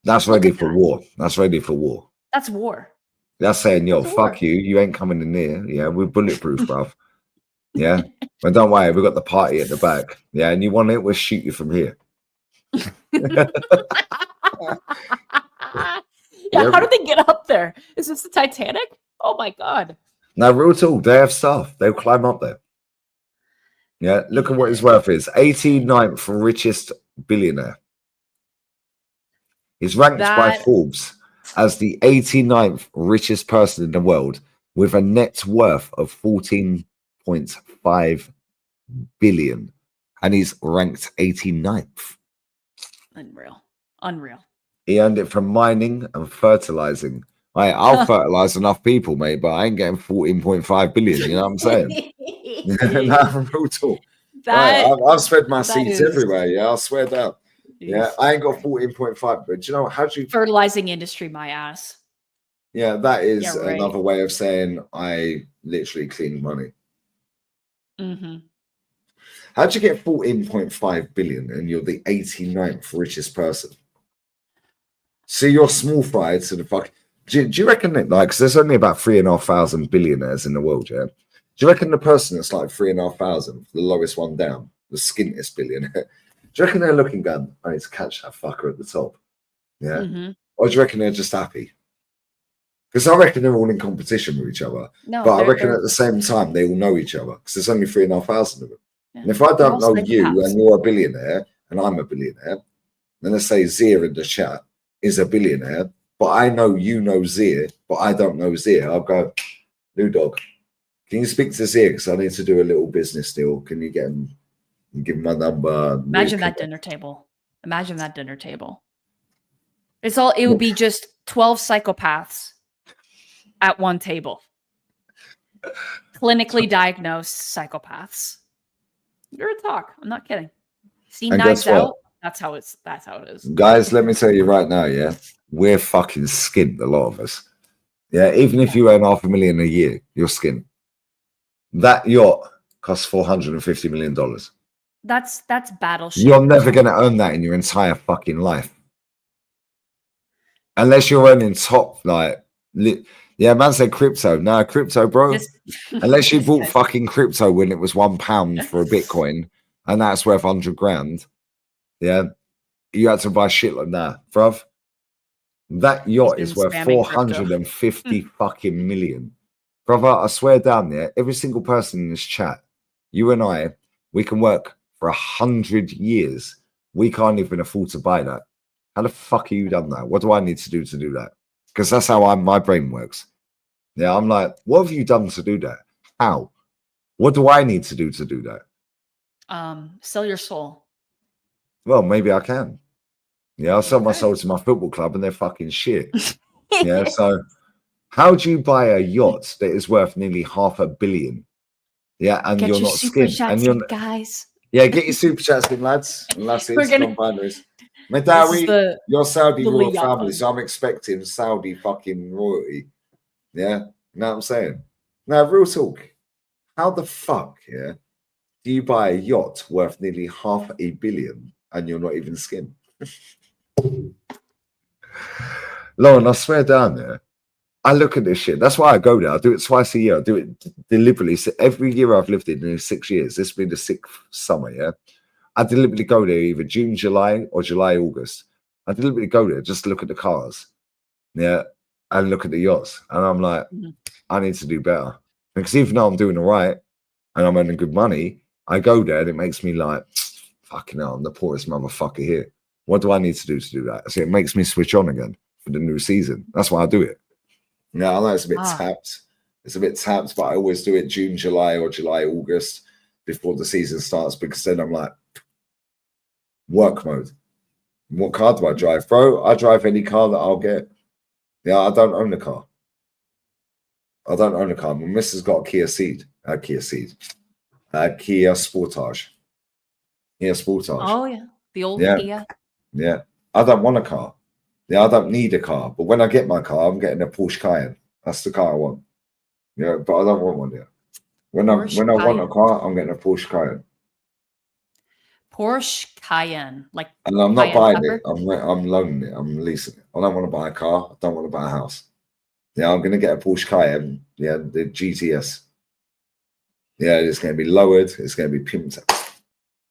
That's ready for war. That's ready for war. That's war. That's saying, yo, fuck you. You ain't coming in there. Yeah, we're bulletproof, bruv. Yeah. But don't worry, we've got the party at the back. Yeah, and you want it, we'll shoot you from here. Yeah, how did they get up there? Is this the Titanic? Oh my god. Now, real talk, they have stuff. They'll climb up there. Yeah, look at what his worth is. 89th richest billionaire. He's ranked by Forbes as the 89th richest person in the world with a net worth of 14.5 billion. And he's ranked 89th. Unreal. He earned it from mining and fertilizing. I'll fertilize enough people, mate, but I ain't getting 14.5 billion. You know what I'm saying? Nah, real talk. I've spread my seeds everywhere. Yeah, I'll swear down. Yeah, I ain't got 14.5, but do you know how do you fertilizing industry my ass? Yeah, that is another way of saying I literally clean money. How'd you get 14.5 billion and you're the 89th richest person? See, you're small fry to the fuck. Do you reckon that, like, because there's only about 3,500 billionaires in the world, yeah? Do you reckon the person that's like 3,500, the lowest one down, the skintiest billionaire, do you reckon they're looking going, I need to catch that fucker at the top? Yeah. Or do you reckon they're just happy? Because I reckon they're all in competition with each other. No, but I reckon at the same time they all know each other because there's only 3,500 of them. Yeah. And if I don't know you and you're a billionaire and I'm a billionaire, then let's say Zia in the chat is a billionaire, but I know you know Zia, but I don't know Zia. I'll go, Lud Dog, can you speak to Zia because I need to do a little business deal? Can you get him? Give him my number. Imagine that dinner table. Imagine that dinner table. It would be just 12 psychopaths at one table. Clinically diagnosed psychopaths. You're a talk. I'm not kidding. See Knives Out. That's how it is. Guys, let me tell you right now, yeah. We're fucking skint, a lot of us. Yeah, even if you earn $500,000 a year, you're skint. That yacht costs $450 million. That's battleship. You're never going to earn that in your entire fucking life. Unless you're earning top, like, yeah, man said crypto. No, crypto, bro. Unless you bought fucking crypto when it was £1 for a Bitcoin and that's worth 100 grand. Yeah, you had to buy shit like that, bruv. That yacht is worth 450 fucking million. Brother, I swear down there, every single person in this chat, you and I, we can work for 100 years. We can't even afford to buy that. How the fuck have you done that? What do I need to do that? Because that's how my brain works. Yeah, I'm like, what have you done to do that? How? What do I need to do that? Sell your soul. Well, maybe I can. Yeah, I'll sell my soul to my football club and they're fucking shit. Yeah, so how do you buy a yacht that is worth nearly $500 million? Yeah, and you're not skint. And you're guys. Yeah, get your super chats in, lads. And lassies, non-binaries. Medawi, you're Saudi royal family, so I'm expecting Saudi fucking royalty. Yeah, you know what I'm saying? Now, real talk. How the fuck, yeah, do you buy a yacht worth nearly $500 million and you're not even skint? Lauren, I swear down there. I look at this shit. That's why I go there. I do it twice a year. I do it deliberately. So every year I've lived in 6 years. This has been the 6th summer, yeah? I deliberately go there either June, July, or July, August. I deliberately go there just to look at the cars, yeah, and look at the yachts. And I'm like, I need to do better. Because even though I'm doing all right and I'm earning good money, I go there and it makes me like, fucking hell, I'm the poorest motherfucker here. What do I need to do that? So it makes me switch on again for the new season. That's why I do it. Yeah, I know it's a bit tapped. It's a bit tapped, but I always do it June, July, or July, August before the season starts, because then I'm like, work mode. What car do I drive, bro? I drive any car that I'll get. Yeah, I don't own a car. I don't own a car. My missus got a Kia Sportage. Kia Sportage. Oh yeah, the old Kia. Yeah, I don't want a car. Yeah, I don't need a car. But when I get my car, I'm getting a Porsche Cayenne. That's the car I want. Yeah, but I don't want one yet. When I want a car, I'm getting a Porsche Cayenne. Porsche Cayenne, like. And I'm not Cayenne buying it. I'm loaning it. I'm leasing it. I don't want to buy a car. I don't want to buy a house. Yeah, I'm going to get a Porsche Cayenne. Yeah, the GTS. Yeah, it's going to be lowered. It's going to be pimped.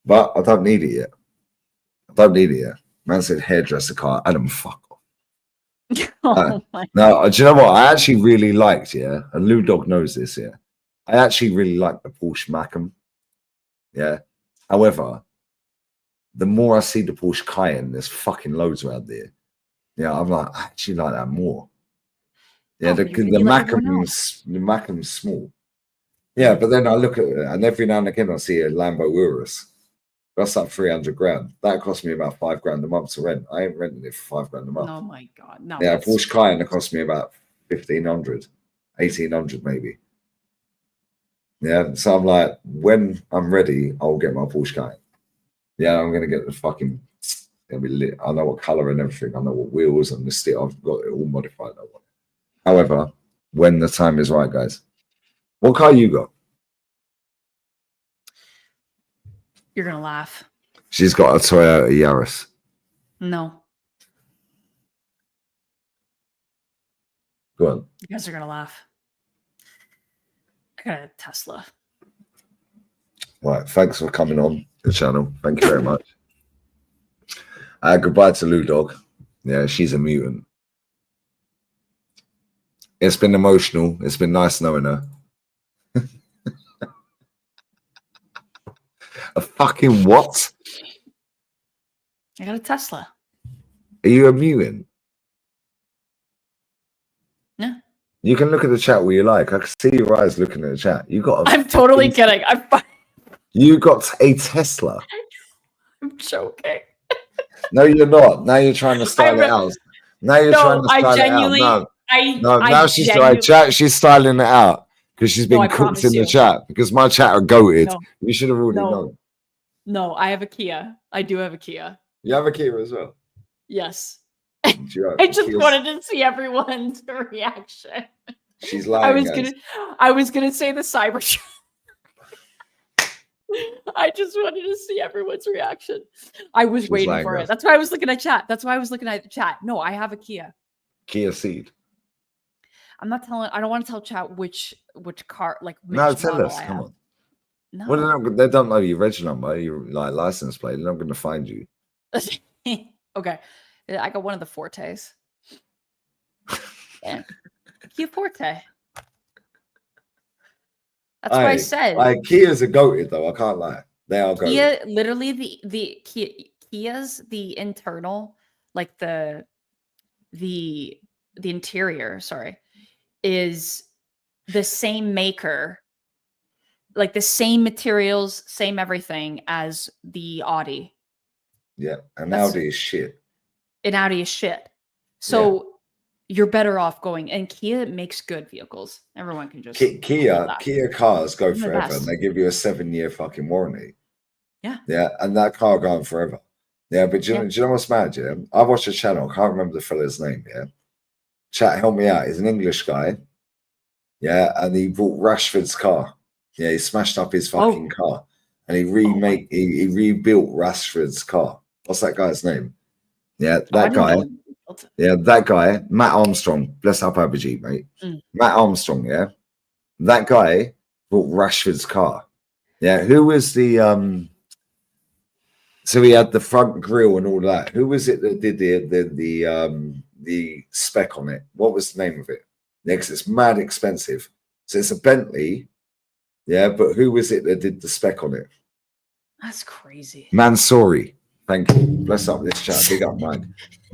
But I don't need it yet. Man said hairdresser car. Adam, fuck off. Oh my now, do you know what? I actually really liked, yeah, and Lud Dog knows this, yeah. I actually really like the Porsche Macan. Yeah. However, the more I see the Porsche Cayenne, there's fucking loads around there. Yeah, I'm like, I actually like that more. Yeah, the Macan's small. Yeah, but then I look at it, and every now and again I see a Lambo Urus. That's like 300 grand. That cost me about 5 grand a month to rent. I ain't renting it for 5 grand a month. Oh my god, no. Yeah, Porsche Cayenne cost me about 1,500, 1,800 maybe. Yeah, so I'm like, when I'm ready, I'll get my Porsche Cayenne. Yeah, I'm gonna get the fucking. It'll be lit. I know what color and everything. I know what wheels and the steel. I've got it all modified. I want it. However, when the time is right, guys. What car you got? You're gonna laugh. She's got a Toyota Yaris. No. Go on. You guys are gonna laugh. I got a Tesla. Right. Thanks for coming on the channel. Thank you very much. Goodbye to Lud Dog. Yeah, she's a mutant. It's been emotional. It's been nice knowing her. A fucking what? I got a Tesla. Are you a mutant? Yeah. You can look at the chat where you like. I can see your eyes looking at the chat. You got. I'm totally kidding. You got a Tesla. I'm joking. No, you're not. Now you're trying to style it out. Now you're trying to style it out. No, now she's she's styling it out because she's been cooked in the chat. Because my chat are goated. No. You should have already known. No, I have a Kia. I do have a Kia. You have a Kia as well? Yes. I just wanted to see everyone's reaction. She's lying. I was gonna say the Cybertruck. I just wanted to see everyone's reaction. I was waiting for it. That's why I was looking at chat. The chat. No, I have a Kia. Kia Ceed. I'm not telling. I don't want to tell chat which car. Like no, tell us. Come on. No. Well, they don't know your reg number, your license plate. They're not going to find you. Okay, I got one of the Fortes. Yeah. Kia Forte. That's what I said. Like Kias are goated though. I can't lie. They are goated. Kia, literally the Kia's the internal, like the interior. Sorry, is the same maker, like the same materials, same everything as the Audi. Yeah, and Audi is shit. An Audi is shit. So you're better off going. And Kia makes good vehicles. Everyone can just Kia cars go forever, and they give you a 7-year fucking warranty. Yeah. Yeah, and that car going forever. Yeah, but do you know what's mad? Yeah, I watched a channel. I can't remember the fella's name. Yeah, chat, help me out. He's an English guy. Yeah, and he bought Rashford's car. Yeah, he smashed up his fucking car, and he rebuilt Rashford's car. What's that guy's name? Yeah, Oh, I that didn't guy. know he built it. Yeah, that guy, Matt Armstrong. Bless up Abergee, mate. Mm. Matt Armstrong. Yeah, that guy bought Rashford's car. Yeah, who was the So he had the front grille and all that. Who was it that did the spec on it? What was the name of it? Yeah, 'cause it's mad expensive. So it's a Bentley. Yeah, but who was it that did the spec on it? That's crazy. Mansouri. Thank you. Bless up this chat. Big up, Mike.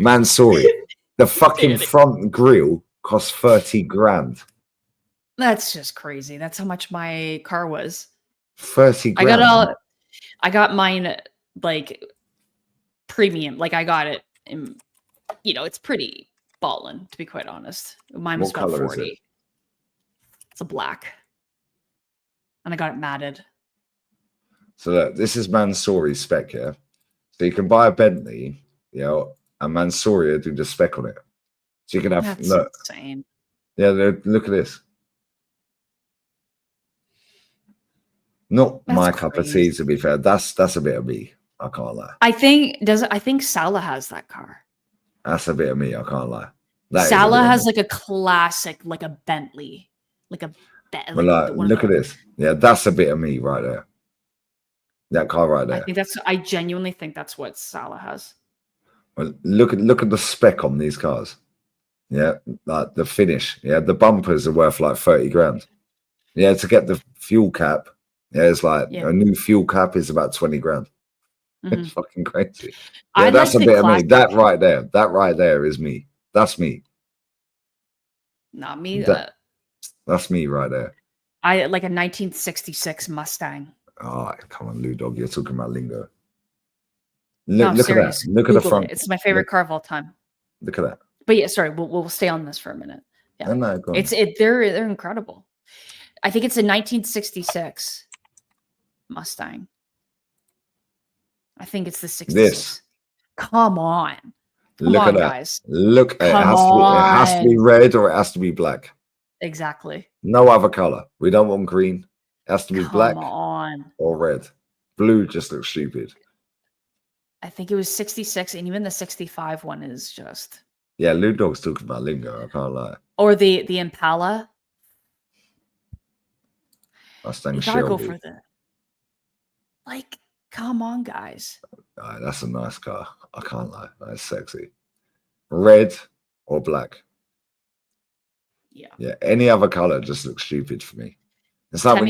Mansouri. The fucking front grille cost 30 grand. That's just crazy. That's how much my car was. 30 grand. I got mine like premium. Like I got it in, it's pretty ballin', to be quite honest. Mine was What about color is 40. it? It's a black. And I got it matted. So look, this is Mansouri's spec, yeah? So you can buy a Bentley, and Mansouri will do the spec on it. So you can have, That's look. insane. Yeah, look at this. Not That's my cup of crazy. tea, to be fair. That's a bit of me. I can't lie. I think Salah has that car. That's a bit of me. I can't lie. That is a Salah bit of has me. like a classic, like a Bentley. Like a Well, look at this. Yeah, that's a bit of me right there. That car right there. I genuinely think that's what Salah has. Well, look at the spec on these cars. Yeah, like the finish. Yeah, the bumpers are worth like 30 grand. Yeah, to get the fuel cap. Yeah, it's like a new fuel cap is about 20 grand. It's fucking crazy. Yeah, that's a bit of me. That right there is me. That's me. Not me. That's me right there. I like a 1966 Mustang. Oh, come on, Lud Dog. You're talking about lingo. No, I'm Look at serious. that. Look at the front. It's my favorite car of all time. Look at that. But yeah, sorry, we'll stay on this for a minute. Yeah, No, go on. They're incredible. I think it's a 1966 Mustang. I think it's the 66. This. Come on. Look at that. Guys. Look, it has to be red or it has to be black. Exactly. No other color. We don't want green. It has to be black or red. Blue just looks stupid. I think it was 66, and even the 65 one is just. Yeah, Lud Dog's talking about lingo. I can't lie. Or the Impala. Mustang You gotta Shelby. go for the. Like, come on, guys. That's a nice car. I can't lie. That's sexy. Red or black. Yeah. Yeah. Any other color just looks stupid for me. It's like when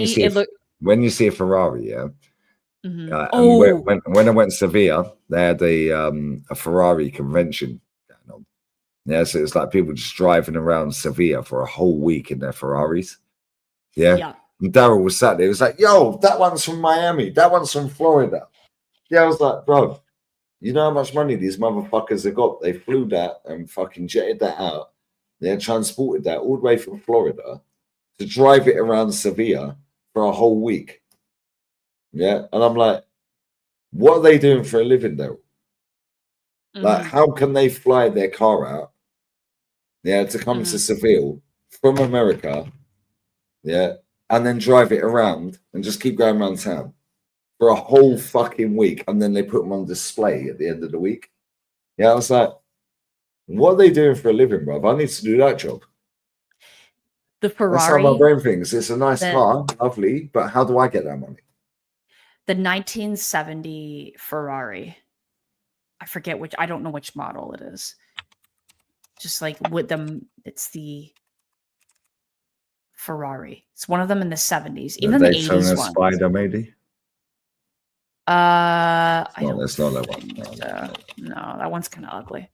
you see a Ferrari, yeah. When I went to Sevilla, they had a Ferrari convention going on. Yeah, so it's like people just driving around Sevilla for a whole week in their Ferraris. Yeah. And Daryl was sat there. He was like, "Yo, that one's from Miami. That one's from Florida." Yeah, I was like, "Bro, you know how much money these motherfuckers have got? They flew that and fucking jetted that out. They transported that all the way from Florida to drive it around Sevilla for a whole week." Yeah, and I'm like, what are they doing for a living, though? Like, how can they fly their car out? Yeah, to come to Seville from America. Yeah, and then drive it around and just keep going around town for a whole fucking week, and then they put them on display at the end of the week. Yeah, I was like, what are they doing for a living, bruv? I need to do that job. The Ferrari. That's how my brain thinks. It's a nice car, lovely, but how do I get that money? The 1970 Ferrari. I forget I don't know which model it is. Just like with them, it's the Ferrari. It's one of them in the 70s, even the 80s one. Spider, maybe. It's not that one. No, that one's kind of ugly.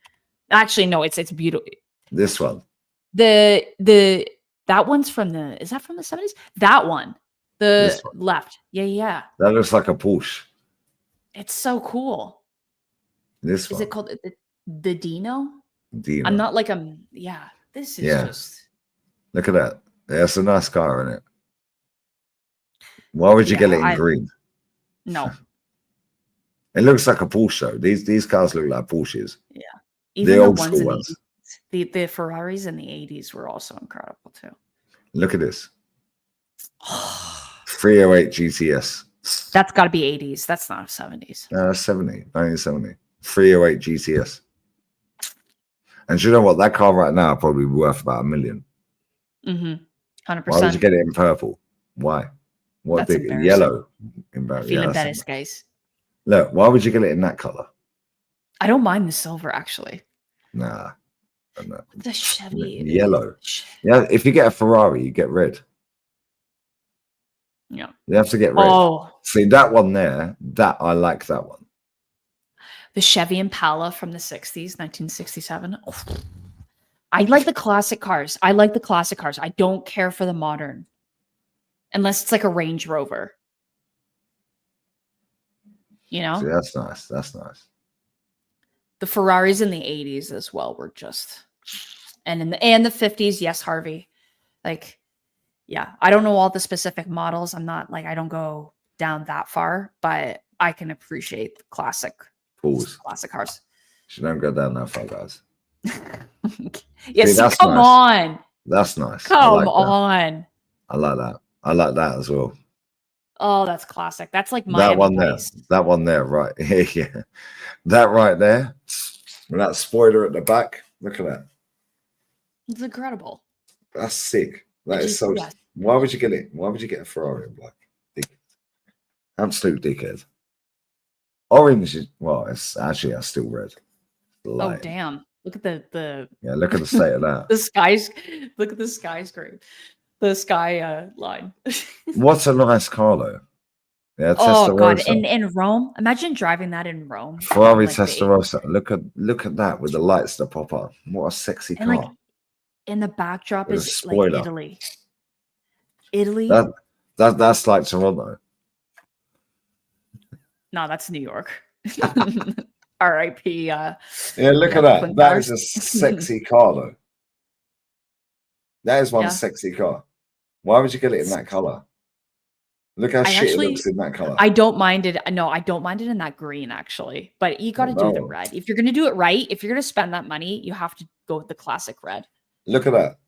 Actually, no, it's beautiful. This one. That one's from is that from the 70s? That one. The left. Yeah. That looks like a Porsche. It's so cool. Is it called the Dino? Dino. I'm not like this is just. Look at that. Yeah, it's a nice car, isn't it? Why would you get it in green? No. It looks like a Porsche. These cars look like Porsches. Yeah. Even the old school ones. The Ferraris in the 80s were also incredible too. Look at this. 308 GTS. That's got to be 80s. That's not 70s. No, that's 1970. 308 GTS. And do you know what? That car right now probably worth about $1 million. 100%. Why would you get it in purple? Why? What That's big embarrassing. yellow? I feel embarrassed, guys. Look, why would you get it in that color? I don't mind the silver, actually. Nah. The Chevy. Yellow. Yeah, if you get a Ferrari, you get red. Yeah. You have to get red. Oh, See, that one there, I like that one. the Chevy Impala from the 60s, 1967. Oh. I like the classic cars. I don't care for the modern. Unless it's like a Range Rover. You know? See, that's nice. That's nice. The Ferraris in the 80s as well were just, and in the 50s, yes, Harvey. Like, yeah, I don't know all the specific models. I'm not like, I don't go down that far, but I can appreciate the classic cars. You don't go down that far, guys. Yes, see, come nice. on. That's nice. Come on. I like that. I like that as well. Oh, that's classic. That's like Miami that one Vice. there. That one there, right? Yeah. That right there. With that spoiler at the back. Look at that. It's incredible. That's sick. That is so. Yes. Why would you get it? Why would you get a Ferrari in black? Dickhead. Absolute dickhead. Orange is, well, it's actually still red. Oh, damn. Look at the yeah, look at the state of that. The skies. Look at the skyscraper. The sky line. What's a nice car though? Yeah, oh god, in Rome. Imagine driving that in Rome. Ferrari like Testarossa. Look at that with the lights that pop up. What a sexy car. Like, and the backdrop is like Italy. That's like Toronto. No, that's New York. R.I.P. Yeah, look at that. That is a sexy car though. That is one sexy car. Why would you get it in that color? Look how shit it looks in that color. I don't mind it. No, I don't mind it in that green actually. But you got to do the red. If you're going to do it right, if you're going to spend that money, you have to go with the classic red. Look at that.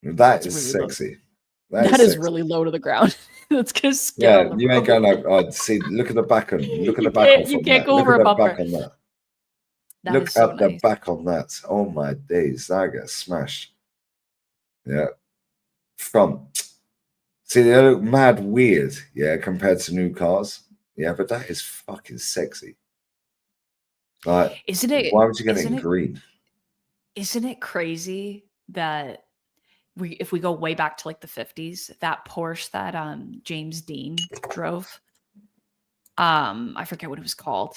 That's is really sexy. That is really low to the ground. That's going to scare. Yeah, you ain't going to see. Look at the back on. Look at the back. You can't go over a bumper. Back on that. Look at the back on that. Oh my days, that gets smashed. Yeah. Front. See, they look mad weird, yeah, compared to new cars. Yeah, but that is fucking sexy. Like, isn't it? Why would you get it in green? Isn't it crazy that if we go way back to like the 50s, that Porsche that James Dean drove, I forget what it was called.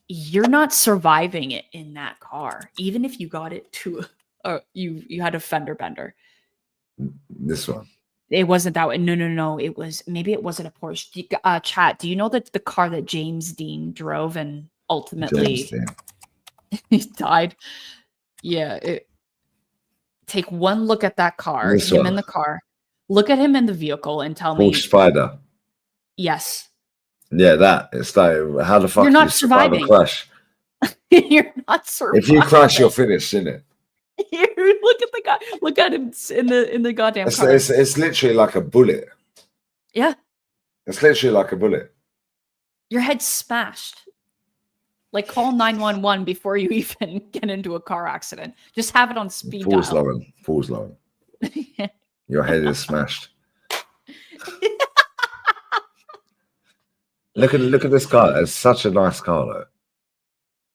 You're not surviving it in that car, even if you got it to you had a fender bender. This one. It wasn't that one. No. It wasn't a Porsche. Chat, do you know that the car that James Dean drove and ultimately he died? Yeah. Take one look at that car. In the car. Look at him in the vehicle and tell me. Porsche Spider. Yes. Yeah, that. It's like, how the fuck you're not surviving. A crash? You're not surviving. If you crash, you're finished, isn't it? Look at the guy. Look at him in the goddamn car. It's literally like a bullet. Yeah. It's literally like a bullet. Your head's smashed. Like, call 911 before you even get into a car accident. Just have it on speed dial. Pause, Lauren. Your head is smashed. Look at this car. It's such a nice car, though.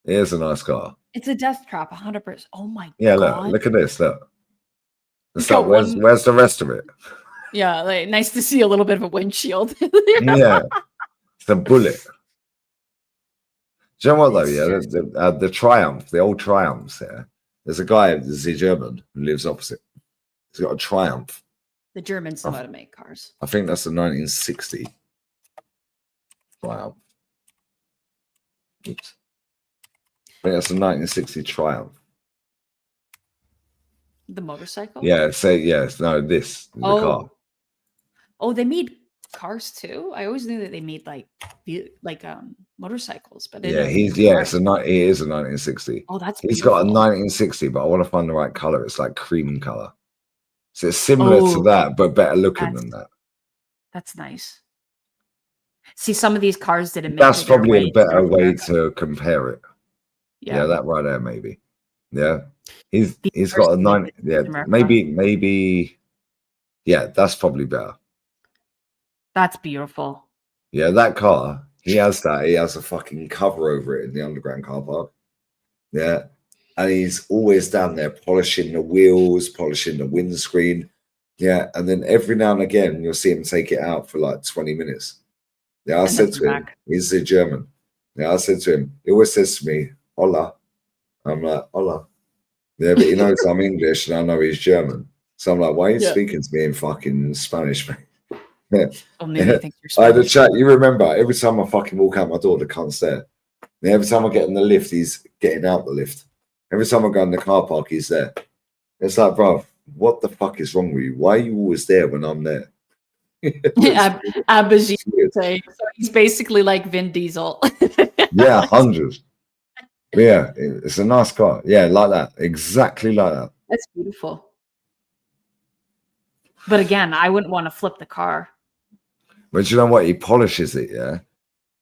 It is a nice car. It's a death trap, 100%. Oh my god! Yeah, look at this. Look. Where's the rest of it? Yeah, like, nice to see a little bit of a windshield. Yeah, it's a bullet. Do you know what though? Yeah, the Triumph, the old Triumphs. Yeah, there's a guy, there's a German who lives opposite. He's got a Triumph. The Germans know how to make cars. I think that's a 1960 Triumph. Oops. I think that's a 1960 Triumph. The motorcycle? Yeah, the car. Oh, they made cars too? I always knew that they made like motorcycles, but it is a 1960. Oh, that's He's got a 1960, but I want to find the right color. It's like cream color. So it's similar to that, but better looking than that. That's nice. See, some of these cars didn't make That's probably a better way to compare it. Yeah, that right there, maybe. Yeah, he's The got a first 90. in Yeah, America. maybe. Yeah, that's probably better. That's beautiful. Yeah, that car. He has that. He has a fucking cover over it in the underground car park. Yeah, and he's always down there polishing the wheels, polishing the windscreen. Yeah, and then every now and again you'll see him take it out for like 20 minutes. Yeah, I And said then to him, back. he's a German. Yeah, I said to him, he always says to me, "Hola." I'm like, "Hola." Yeah, but he knows I'm English and I know he's German. So I'm like, "Why are you Yeah. speaking to me in fucking Spanish, mate?" Yeah. Oh, maybe he thinks I you're had a Spanish. chat. You remember, every time I fucking walk out my door, the cunt's there. And every time I get in the lift, he's getting out the lift. Every time I go in the car park, he's there. It's like, bro, what the fuck is wrong with you? Why are you always there when I'm there? Abajit It's weird. say. So he's basically like Vin Diesel. Yeah, 100. Yeah, it's a nice car. Yeah, like that. Exactly like that. That's beautiful. But again, I wouldn't want to flip the car. But you know what? He polishes it, yeah.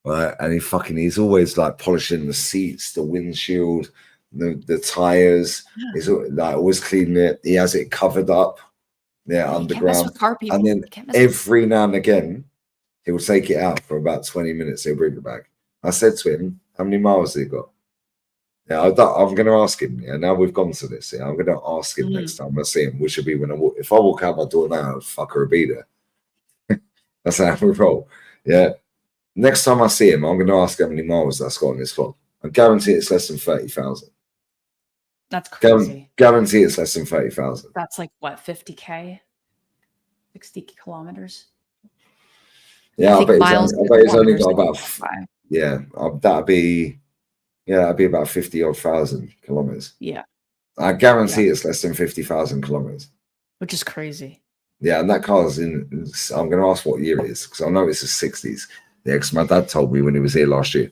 Right, and he's always like polishing the seats, the windshield, the tires. He's like always cleaning it. He has it covered up, yeah, You can't mess underground. with car people. And then You can't mess with- every now and again, he will take it out for about 20 minutes. He'll bring it back. I said to him, "How many miles has he got?" Yeah, I'm going to ask him. Yeah, now we've gone to this. Yeah, I'm going to ask him next time I see him, which will be when if I walk out my door now, fucker will be there. That's how we roll. Yeah. Next time I see him, I'm going to ask how many miles that's got on his clock. I guarantee it's less than 30,000. That's crazy. Guarantee it's less than 30,000. That's like what, 50K? 60 kilometers? Yeah, I bet he's only got about, that'd be about 50 odd thousand kilometers. Yeah. I guarantee it's less than 50,000 kilometers. Which is crazy. Yeah, and that car's I'm going to ask what year it is because I know it's the 60s. Yeah, because my dad told me when he was here last year.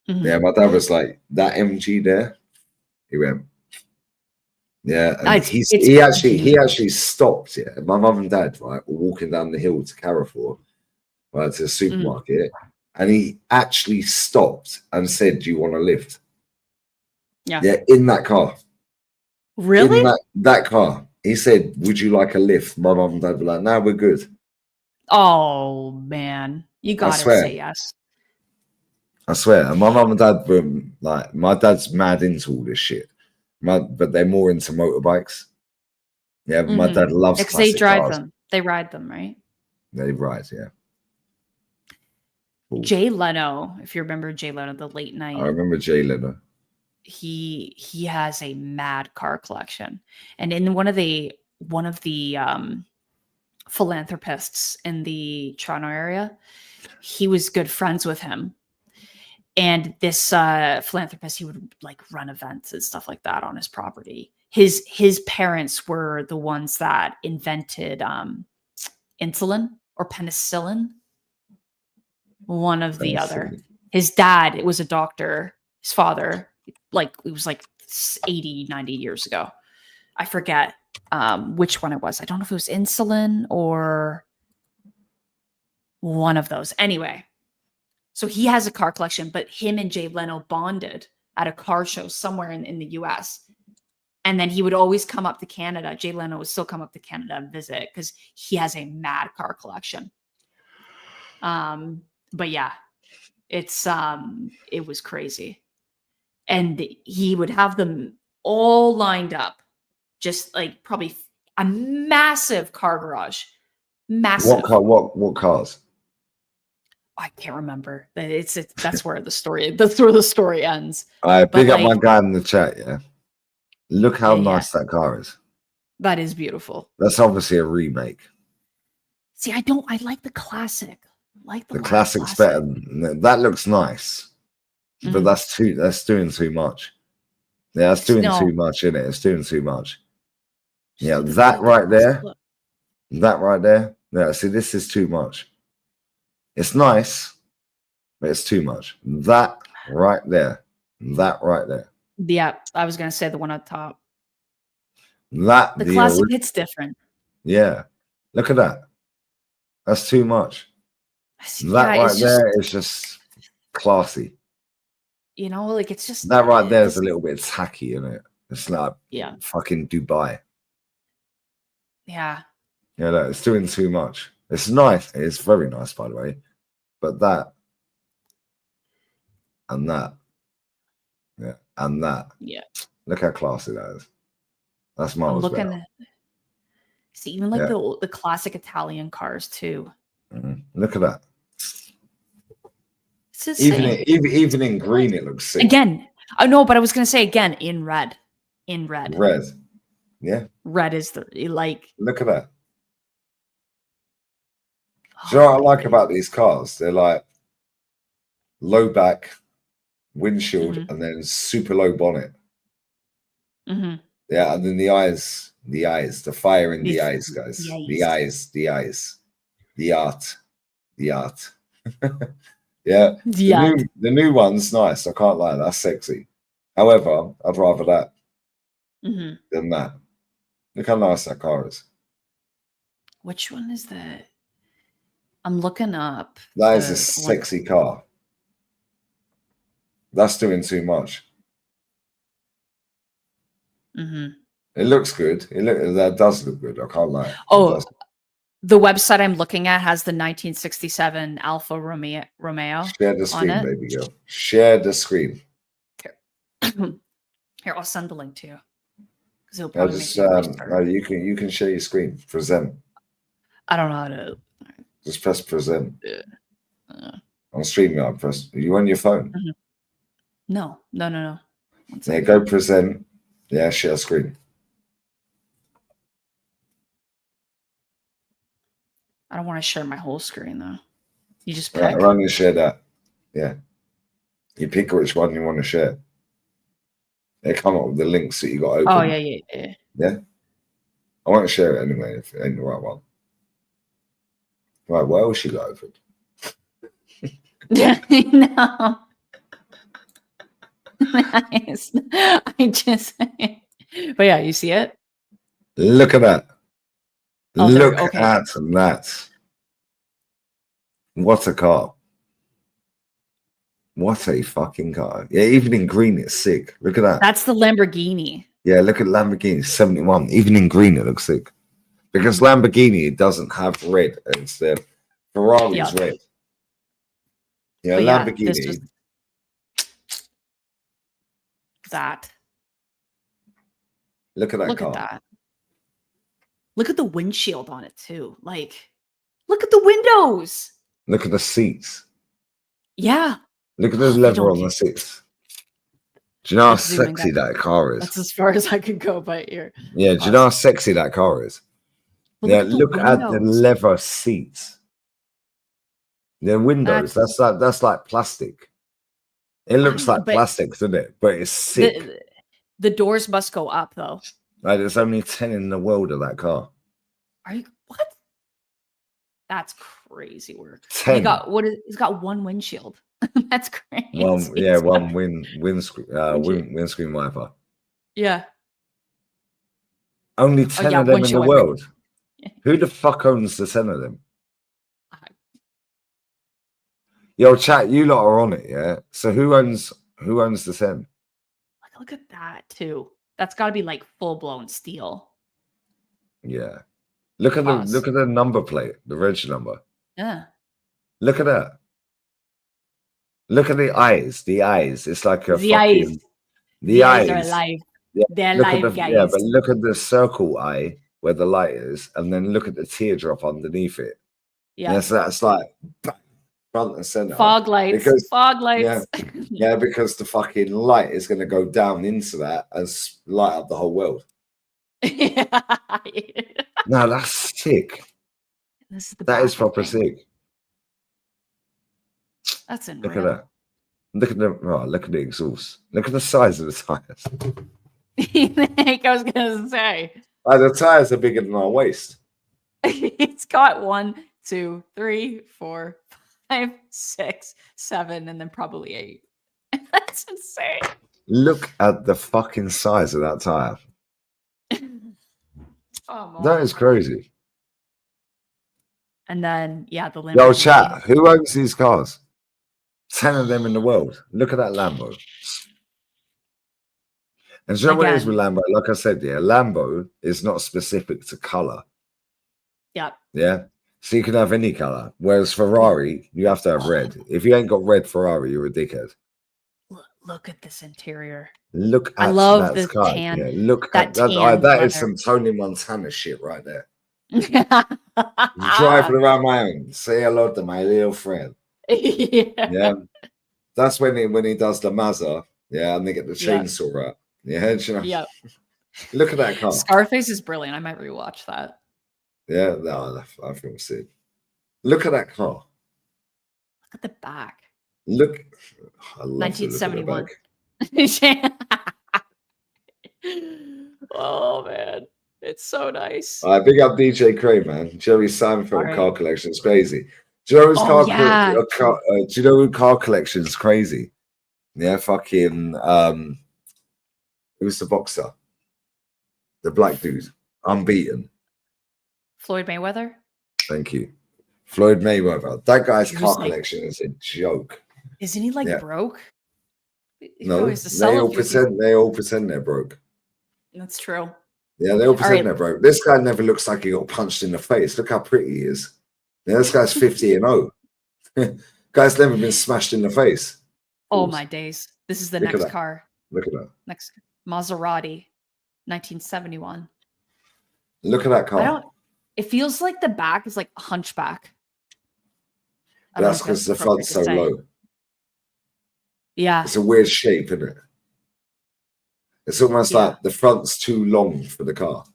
Mm-hmm. Yeah, my dad was like, that MG there. He went, yeah, and he actually stopped. Yeah, my mum and dad were walking down the hill to Carrefour, right, to the supermarket, and he actually stopped and said, "Do you want a lift?" Yeah, in that car. Really? In that car, he said, "Would you like a lift?" My mum and dad were like, "No, we're good." Oh man, you gotta say yes. I swear. And my mum and dad were like, my dad's mad into all this shit. But they're more into motorbikes. Yeah, my dad loves because they drive cars. them. They ride them, right? They ride, yeah. Cool. Jay Leno, if you remember Jay Leno, the late night. I remember Jay Leno. He has a mad car collection, and in one of the philanthropists in the Toronto area, he was good friends with him. And this philanthropist, he would like run events and stuff like that on his property. His parents were the ones that invented insulin or penicillin, one of the other. His dad, it was a doctor. His father, like it was like 80, 90 years ago. I forget which one it was. I don't know if it was insulin or one of those. Anyway. So he has a car collection, but him and Jay Leno bonded at a car show somewhere in the US. And then he would always come up to Canada. Jay Leno would still come up to Canada and visit because he has a mad car collection. But yeah, it was crazy. And he would have them all lined up, just like probably a massive car garage. Massive. What cars? I can't remember. That's where the story ends. Big up my guy in the chat, yeah. Look how nice that car is. That is beautiful. That's obviously a remake. See, I like the classic. The classic's better. That looks nice. But that's doing too much. Yeah, that's doing too much, isn't it? It's doing too much. Yeah, that right there. Yeah, see, this is too much. It's nice, but it's too much. That right there. Yeah, I was gonna say the one on top. The classic hits different. Yeah, look at that. That's too much. That right there is just classy. You know, like it's just That right there is a doesn't- little bit tacky, isn't it? It's like yeah, fucking Dubai. yeah. Yeah, no, it's doing too much. It's nice. It's very nice, by the way. But that and that, yeah, and that. Yeah. Look how classy that is. That's I'm miles looking better. at see even like Yeah. the classic Italian cars too. Look at that. It's insane. Even in green, it looks sick. Again, I know, but I was gonna say again in red. In red. Red. Yeah. Red is the like Look at that. Do you know what I like about these cars? They're like low back, windshield, and then super low bonnet. Yeah, and then the eyes, the fire in the eyes, guys. The eyes, the art. Yeah. The new one's nice. I can't lie. That's sexy. However, I'd rather that than that. Look how nice that car is. Which one is that? I'm looking up. That is a sexy car. That's doing too much. It looks good. That does look good. I can't lie. Oh, the website I'm looking at has the 1967 Alfa Romeo. Share the screen, baby girl. Share the screen. Here, I'll send the link to you. You can share your screen. Present. I don't know how to. Just press present. On StreamYard, press. Are you on your phone? No. Yeah, go present. Yeah, share screen. I don't want to share my whole screen though. You just pick. Right, I'm going to share that. Yeah. You pick which one you want to share. They come up with the links that you got open. Oh yeah. Yeah. I want to share it anyway if it ain't the right one. Right, what else you got open? No. Nice. But yeah, you see it? Look at that. Oh, Look at that. What a car. What a fucking car. Yeah, even in green, it's sick. Look at that. That's the Lamborghini. Yeah, look at Lamborghini 71. Even in green, it looks sick. Because Lamborghini doesn't have red. It's the Ferrari's red. Yeah, but Lamborghini. That. Look at that car. Look at that. Look at the windshield on it too. Like, look at the windows. Look at the seats. Yeah. Look at the leather on the seats. Do you know how sexy that car is? That's as far as I could go, but here. Yeah, do you know how sexy that car is? But yeah, look at the leather seats. The windows, that's like plastic. It looks like plastic, doesn't it? But it's sick. The doors must go up though. Like there's only 10 in the world of that car. Are you what? That's crazy work. 10. He's got one windshield. That's crazy. One windscreen wiper. Yeah. Only 10 of them in the world. Who the fuck owns the 10 of them? Yo, chat, you lot are on it, yeah? So who owns the 10? Look at that too. That's got to be like full blown steel. Yeah. Look at the number plate, the reg number. Yeah. Look at that. Look at the eyes. The eyes. It's like a the eyes. The eyes are alive. Yeah. They're alive, guys. Yeah, but look at the circle eye where the light is, and then look at the teardrop underneath it. Yeah. Yes, that's like front and center. Fog lights. Fog lights. Yeah, because the fucking light is going to go down into that and light up the whole world. Yeah. No, that's sick. That is proper sick. That's unreal. Look at that. Look at the exhaust. Look at the size of the tires. I was gonna say. The tires are bigger than our waist. It's got 1, 2, 3, 4, 5, 6, 7, and then probably 8. That's insane. Look at the fucking size of that tire. That is crazy. And then, yeah, the Lamborghini. Yo, chat, who owns these cars? 10 of them in the world. Look at that Lambo. And do you know what it is with Lambo? Like I said, yeah, Lambo is not specific to color. Yep. Yeah. So you can have any color. Whereas Ferrari, you have to have red. If you ain't got red Ferrari, you're a dickhead. Look at this interior. Look at I love that the car. tan. Yeah, look that at that. tan That is leather. some Tony Montana shit right there. Driving around my own. Say hello to my little friend. Yeah. That's when he does the Mazda. Yeah, and they get the chainsaw out. Yeah, you know. Yep. Look at that car. Scarface is brilliant. I might rewatch that. Yeah, no, I feel sick. Look at that car. Look at the back. Look, I love 1971. Oh man, it's so nice. All right, big up DJ Cray, man. Jerry Seinfeld car collection is crazy. Do you know who's do you know who car collection is crazy? Yeah, fucking who's the boxer? The black dude, unbeaten. Floyd Mayweather. Thank you, Floyd Mayweather. That guy's car collection is a joke. Isn't he broke? No, they all pretend they're broke. That's true. Yeah, they all pretend they're broke. This guy never looks like he got punched in the face. Look how pretty he is. Yeah, this guy's 50 and 0. Guy's never been smashed in the face. Oh my days. This is the next car. Look at that. Next Maserati, 1971. Look at that car. It feels like the back is like a hunchback. That's because the front's so low. Yeah. It's a weird shape, isn't it? It's almost like the front's too long for the car.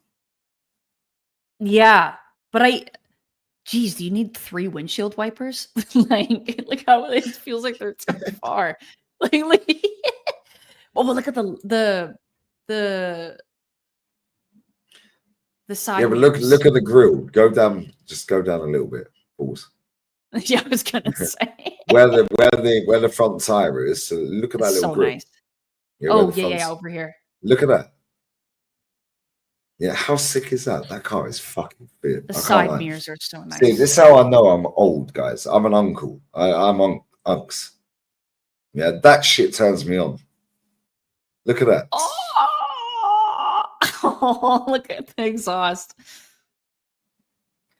Yeah. But geez, do you need 3 windshield wipers? like how it feels like they're too far. Like oh, but look at the side. Yeah, but look at the grill. Just go down a little bit. Pause. Yeah, I was gonna say where the front tire is. So look at that little grill. Nice. Yeah, over here. Look at that. Yeah, how sick is that? That car is fucking fit. The side mirrors are so nice. See, this is how I know I'm old, guys. I'm an uncle. I'm on unks. Yeah, that shit turns me on. Look at that. Oh, look at the exhaust.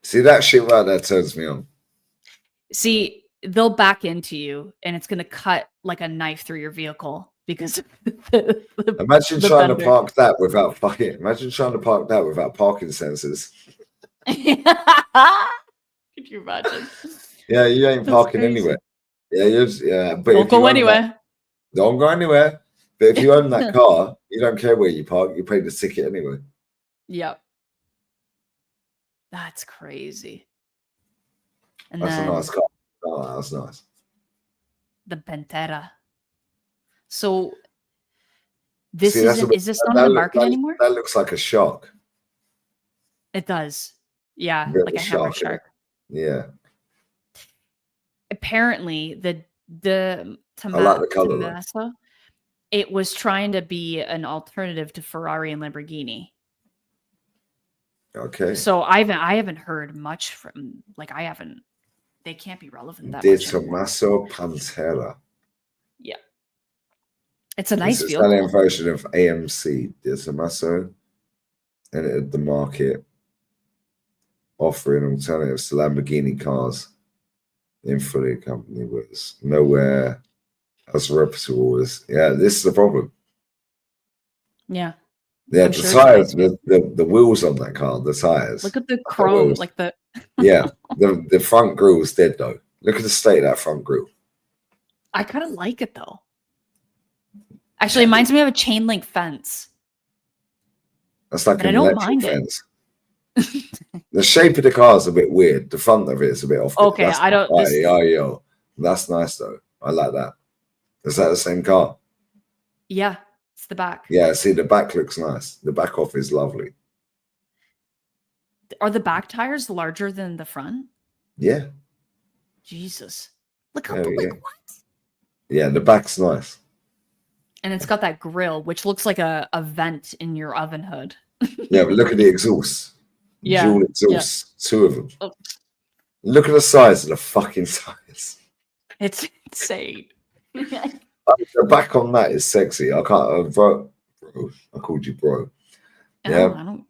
See, that shit right there turns me on. See, they'll back into you and it's going to cut like a knife through your vehicle because imagine trying to park that without parking sensors. Could you imagine? Yeah, you ain't parking anywhere. Yeah, but don't go anywhere. Don't go anywhere. But if you own that car, you don't care where you park. You pay the ticket anyway. Yep. That's crazy. And that's a nice car. Oh, that's nice. The Pantera. So is this not on the market anymore? That looks like a shark. It does. Yeah, like a hammer shark. Yeah. Apparently, the I like the color. Tommaso, it was trying to be an alternative to Ferrari and Lamborghini. Okay. So I haven't heard much from they can't be relevant that much. De Tommaso Pantera. Yeah. It's a nice vehicle. It's an Italian version of AMC. De Tommaso entered the market offering alternatives to Lamborghini cars. The Infinity company was nowhere as reputable as this is the problem. Yeah. Yeah, I'm the tires, the wheels on that car, the tires. Look at the chrome, the front grill's dead though. Look at the state of that front grill. I kind of like it though. Actually, it reminds me of a chain link fence. That's like an electric fence. The shape of the car is a bit weird. The front of it is a bit off. Okay, I don't. That's nice though. I like that. Is that the same car? Yeah, it's the back. Yeah, see, the back looks nice. The back off is lovely. Are the back tires larger than the front? Yeah. Jesus, look how what? Yeah, the back's nice. And it's got that grill, which looks like a vent in your oven hood. Yeah, but look at the exhaust. Yeah. Dual exhausts, 2 of them. Oh. Look at the size of the fucking tires. It's insane. The back on that is sexy. I can't, bro. I called you bro. Yeah, I don't.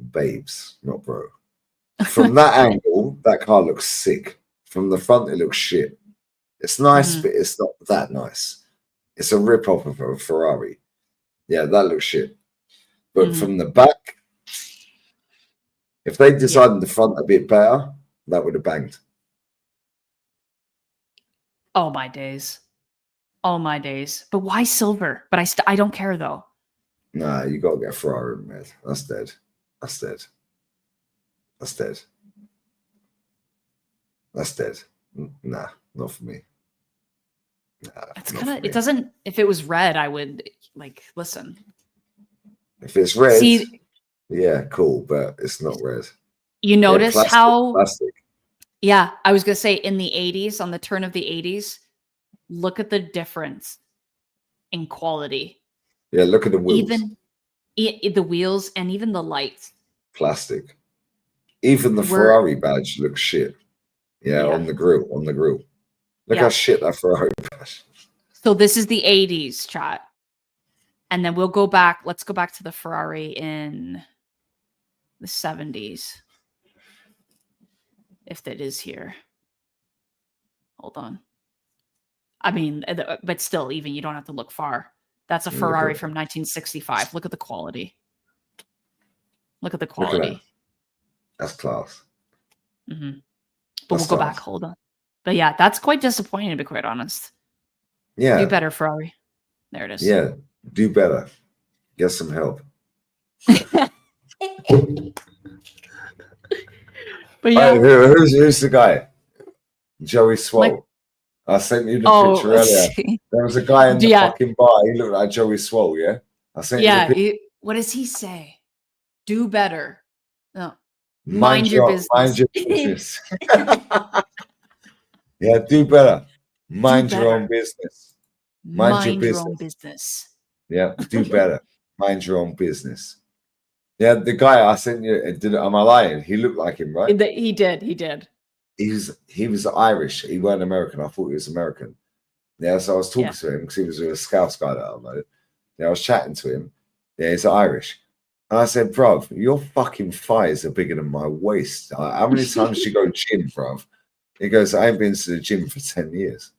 babes, not bro. From that angle, that car looks sick. From the front, it looks shit. It's nice, but it's not that nice. It's a rip-off of a Ferrari. Yeah, that looks shit. But from the back, if they designed the front a bit better, that would have banged. Oh my days. Oh my days. But why silver? But I don't care though. Nah, you got to get a Ferrari, man. That's dead. That's dead. That's dead. That's dead. Nah, not for me. Nah, It's kind of, it doesn't, if it was red, I would like, listen. If it's red, see, yeah, cool, but it's not red. You notice plastic. Yeah, I was going to say in the 80s, on the turn of the 80s, look at the difference in quality. Yeah, look at the wheels. Even the wheels and even the lights. Plastic. Even the Ferrari badge looks shit. Yeah, on the grill. Look how shit that Ferrari badge. So this is the 80s, chat. And then we'll go back. Let's go back to the Ferrari in the 70s. If that is here. Hold on. I mean, but still, even you don't have to look far. That's a Ferrari from 1965. Look at the quality. Look at the quality. At that. That's class. Mm-hmm. But we'll go back. Hold on. But yeah, that's quite disappointing, to be quite honest. Yeah. Do better, Ferrari. There it is. Yeah. Do better. Get some help. But yeah. Who's the guy? Joey Swole. I sent you the picture earlier. There was a guy in the fucking bar. He looked like Joey Swole, yeah? I sent you the picture. What does he say? Do better. No. Mind your business. Mind your business. Yeah, do better. Mind your own business. Mind your own business. Yeah, do better. Mind your own business. Yeah, the guy I sent you, am I lying? He looked like him, right? He did. He was Irish. He weren't American. I thought he was American. Yeah, so I was talking to him because he was with a Scouse guy that I know. Yeah, I was chatting to him. Yeah, he's Irish. And I said, bruv, your fucking thighs are bigger than my waist. How many times do you go gym, bruv? He goes, I ain't been to the gym for 10 years.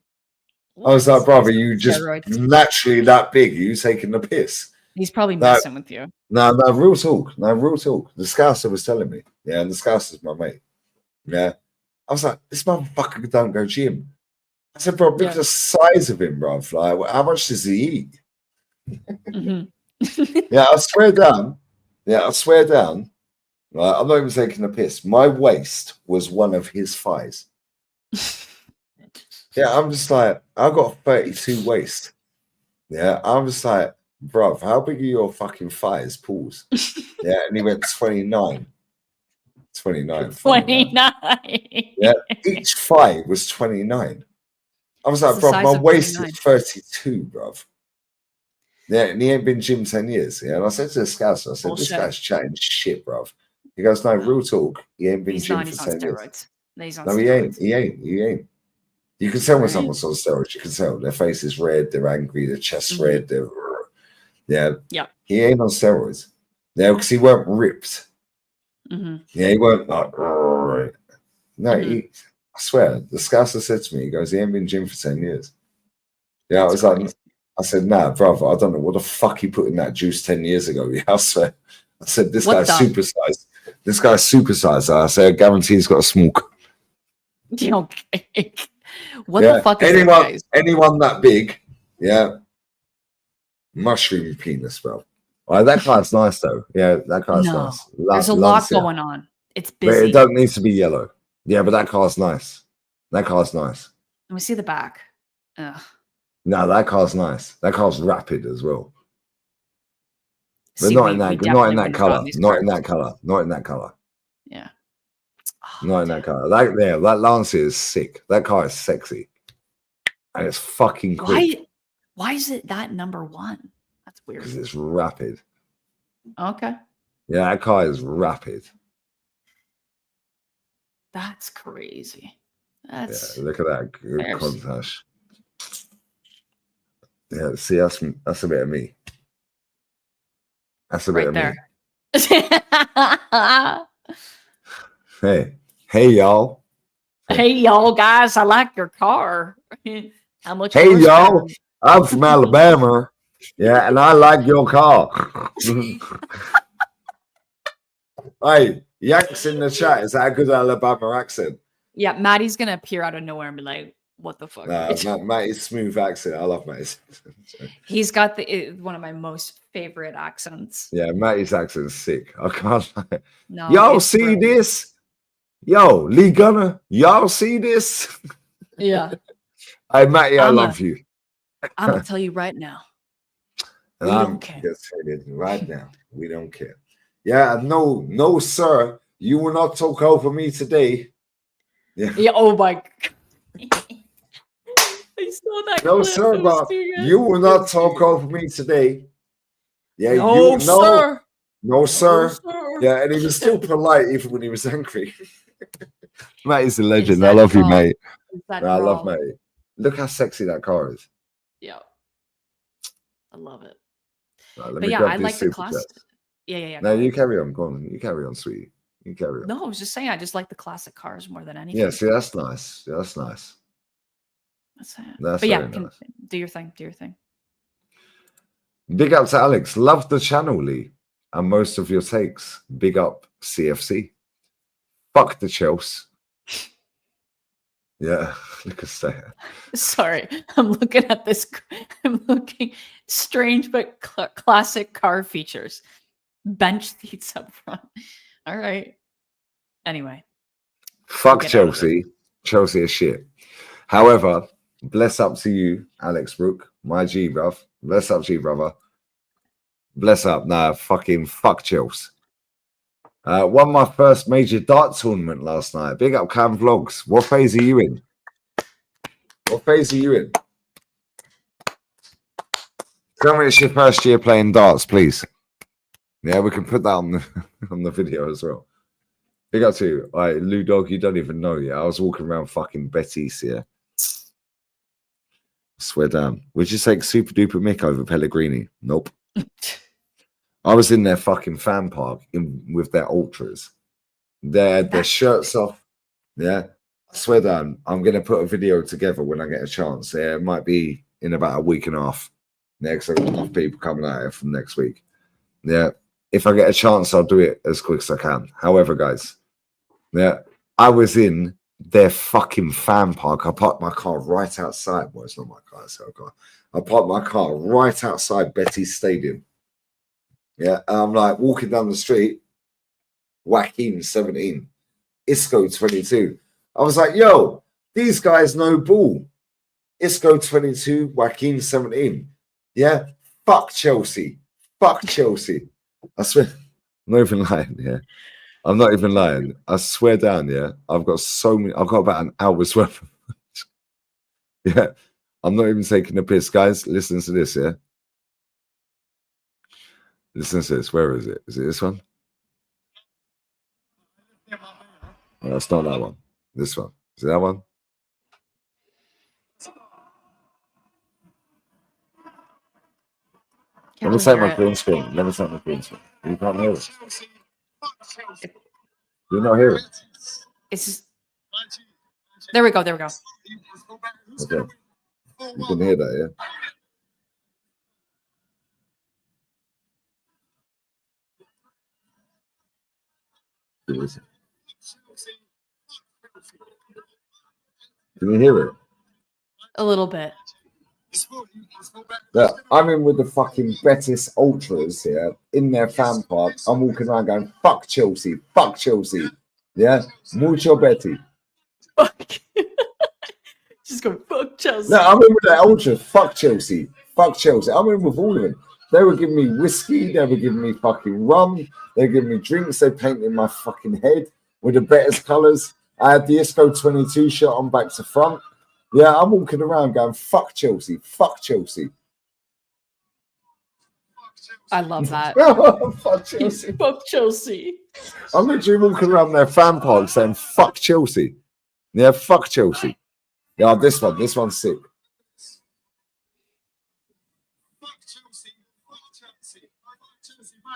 I was like, brother, you just naturally that big? Are you taking the piss? He's probably messing with you. No, real talk. No, real talk. The Scouser was telling me. Yeah, and the Scouser's my mate. Yeah. I was like, this motherfucker don't go gym. I said, bro, look at the size of him, bro. Like, how much does he eat? Yeah, I swear down. Right, I'm not even taking a piss. My waist was one of his thighs. Yeah, I'm just like, I've got a 32 waist. Yeah, I'm just like, bruv, how big are your fucking thighs? Pause. Yeah, and he went 29. 29. 29. Yeah, each thigh was 29. I was like, bruv, my waist is 32, bruv. Yeah, and he ain't been gym 10 years. Yeah, and I said to the Scouser, I said, this guy's chatting shit, bruv. He goes, no, real talk. He ain't been gym for 10 years. No, he ain't. He ain't. You can tell when someone's on steroids. You can tell their face is red, they're angry, their chest's red. They're He ain't on steroids. Yeah, because he weren't ripped. Yeah, he weren't like. No, I swear, the Scouser said to me, he goes, he ain't been gym for 10 years. Yeah, I was like, I said, nah, brother, I don't know what the fuck he put in that juice 10 years ago. Yeah, I swear. I said, this guy's supersized. This guy's supersized. I said, I guarantee he's got a small. Okay. What the fuck is anyone that big? Yeah. Mushroom penis, bro. Well, that car's nice though. Yeah, that car's nice. There's a lot going on. It's busy. But it doesn't need to be yellow. Yeah, but that car's nice. That car's nice. Let me see the back. Ugh. No, that car's nice. That car's rapid as well. But see, not in that color. Not in that color. Yeah. Not in that color. That Lancer is sick. That car is sexy. And it's fucking quick. Why is it that number one? That's weird. Because it's rapid. Okay. Yeah, that car is rapid. That's crazy. That's look at that good There's- Countach. Yeah, see, that's a bit of me. That's a bit right of me. there. Hey, y'all. Hey, y'all, guys, I like your car. How much? Hey, y'all. horsepower? I'm from Alabama. Yeah, and I like your car. Hey, Yanks in the chat. Is that a good Alabama accent? Yeah, Maddie's gonna appear out of nowhere and be like, "What the fuck?" Nah, Matty's smooth accent. I love Matty's accent. He's got one of my most favorite accents. Yeah, Matty's accent's sick. I can't lie. No, Y'all it's see brilliant. this? Yo, Lee Gunner, y'all see this? Yeah, Hey, Matty, I I'm love you. I'm gonna tell you right now. And We I'm don't care. just saying it right now. We don't care. Yeah, no, sir. You will not talk over me today. Yeah. Yeah. Oh my. I saw that. No, clip. sir, It was but too good. you will not talk over me today. Yeah, No, you sir. no, sir. No, sir. Yeah, and he was still polite even when he was angry. Mate is a legend. that I love you, wrong? mate. Is that I love wrong? mate. Look how sexy that car is. Yeah, I love it. Right, let But me yeah, grab I these like the super class. chats. Yeah. No, go you ahead. carry on. Go on. You carry on, sweetie. You carry on. No, I was just saying, I just like the classic cars more than anything. Yeah, see, that's nice. Yeah, that's nice. That's it. That's But yeah, very nice. do your thing. Do your thing. Big up to Alex. Love the channel, Lee. And most of your takes. Big up CFC. Fuck the Chelsea. Yeah, look at that. Sorry, I'm looking at this. I'm looking strange but classic car features. Bench seats up front. All right. Anyway. Fuck Get out of Chelsea. Chelsea is shit. However, bless up to you, Alex Brook, my G, bruv. Bless up to you, brother. Bless up. Nah, fucking fuck Chelsea. Won my first major dart tournament last night. Big up Cam Vlogs. What phase are you in? What phase are you in? Tell me it's your first year playing darts, please. Yeah, we can put that on the video as well. Big up to you. All right, Lud Dog, you don't even know yet. I was walking around fucking Betis here. Swear down. Would you take Super Duper Mick over Pellegrini? Nope. I was in their fucking fan park with their ultras. They had their shirts off. Yeah. I swear down. I'm going to put a video together when I get a chance. Yeah, it might be in about a week and a half. Next, I've got enough people coming out here from next week. Yeah. If I get a chance, I'll do it as quick as I can. However, guys, yeah, I was in their fucking fan park. I parked my car right outside. Well, it's not my car, it's our car. I parked my car right outside Betis Stadium. Yeah, and I'm like walking down the street, Joaquin 17, Isco 22. I was like, yo, these guys know ball. Isco 22, Joaquin 17. Yeah, fuck Chelsea. Fuck Chelsea. I swear, I'm not even lying, yeah. I'm not even lying. I swear down, yeah. I've got about an hour's worth of yeah. I'm not even taking a piss. Guys, listen to this, yeah. Listen to this. Where is it? Is it this one? No, that's not that one. This one. Is it that one? Let me take my green screen. Let me take my green screen. You can't hear it. You're not hearing it. It's just... There we go. There we go. Okay. You can hear that, yeah? Can you hear it? A little bit. Yeah, I'm in with the fucking Betis Ultras here in their fan park. I'm walking around going, fuck Chelsea, fuck Chelsea. Yeah, mucho Betty. Fuck. Just go, fuck Chelsea. No, I'm in with the Ultras, fuck Chelsea, fuck Chelsea. I'm in with all of them. They were giving me whiskey, they were giving me fucking rum, they were giving me drinks, they painted my fucking head with the Betis colours. I had the Isco 22 shirt on back to front. Yeah, I'm walking around going, fuck Chelsea, fuck Chelsea. I love that. Fuck Chelsea. Fuck Chelsea. I'm literally walking around their fan park saying, fuck Chelsea. Yeah, fuck Chelsea. Yeah, this one's sick.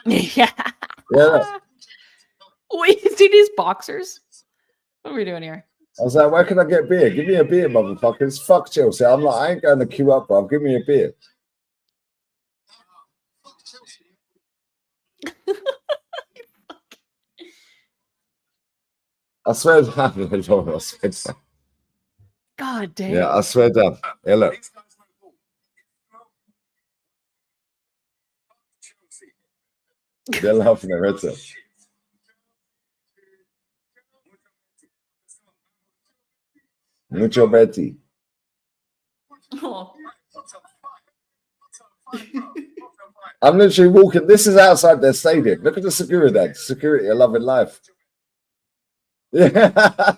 Yeah. Yeah. Wait, you see these boxers? What are we doing here? I was like, where can I get beer? Give me a beer, motherfuckers. Fuck Chelsea. I'm like, I ain't going to queue up, bro. Give me a beer. I swear down. I swear down. God damn. Yeah, I swear down. Yeah, look. They're laughing their heads up. Mucho Betty. Oh. I'm literally walking. This is outside their stadium. Look at the security. Security are loving life. Yeah.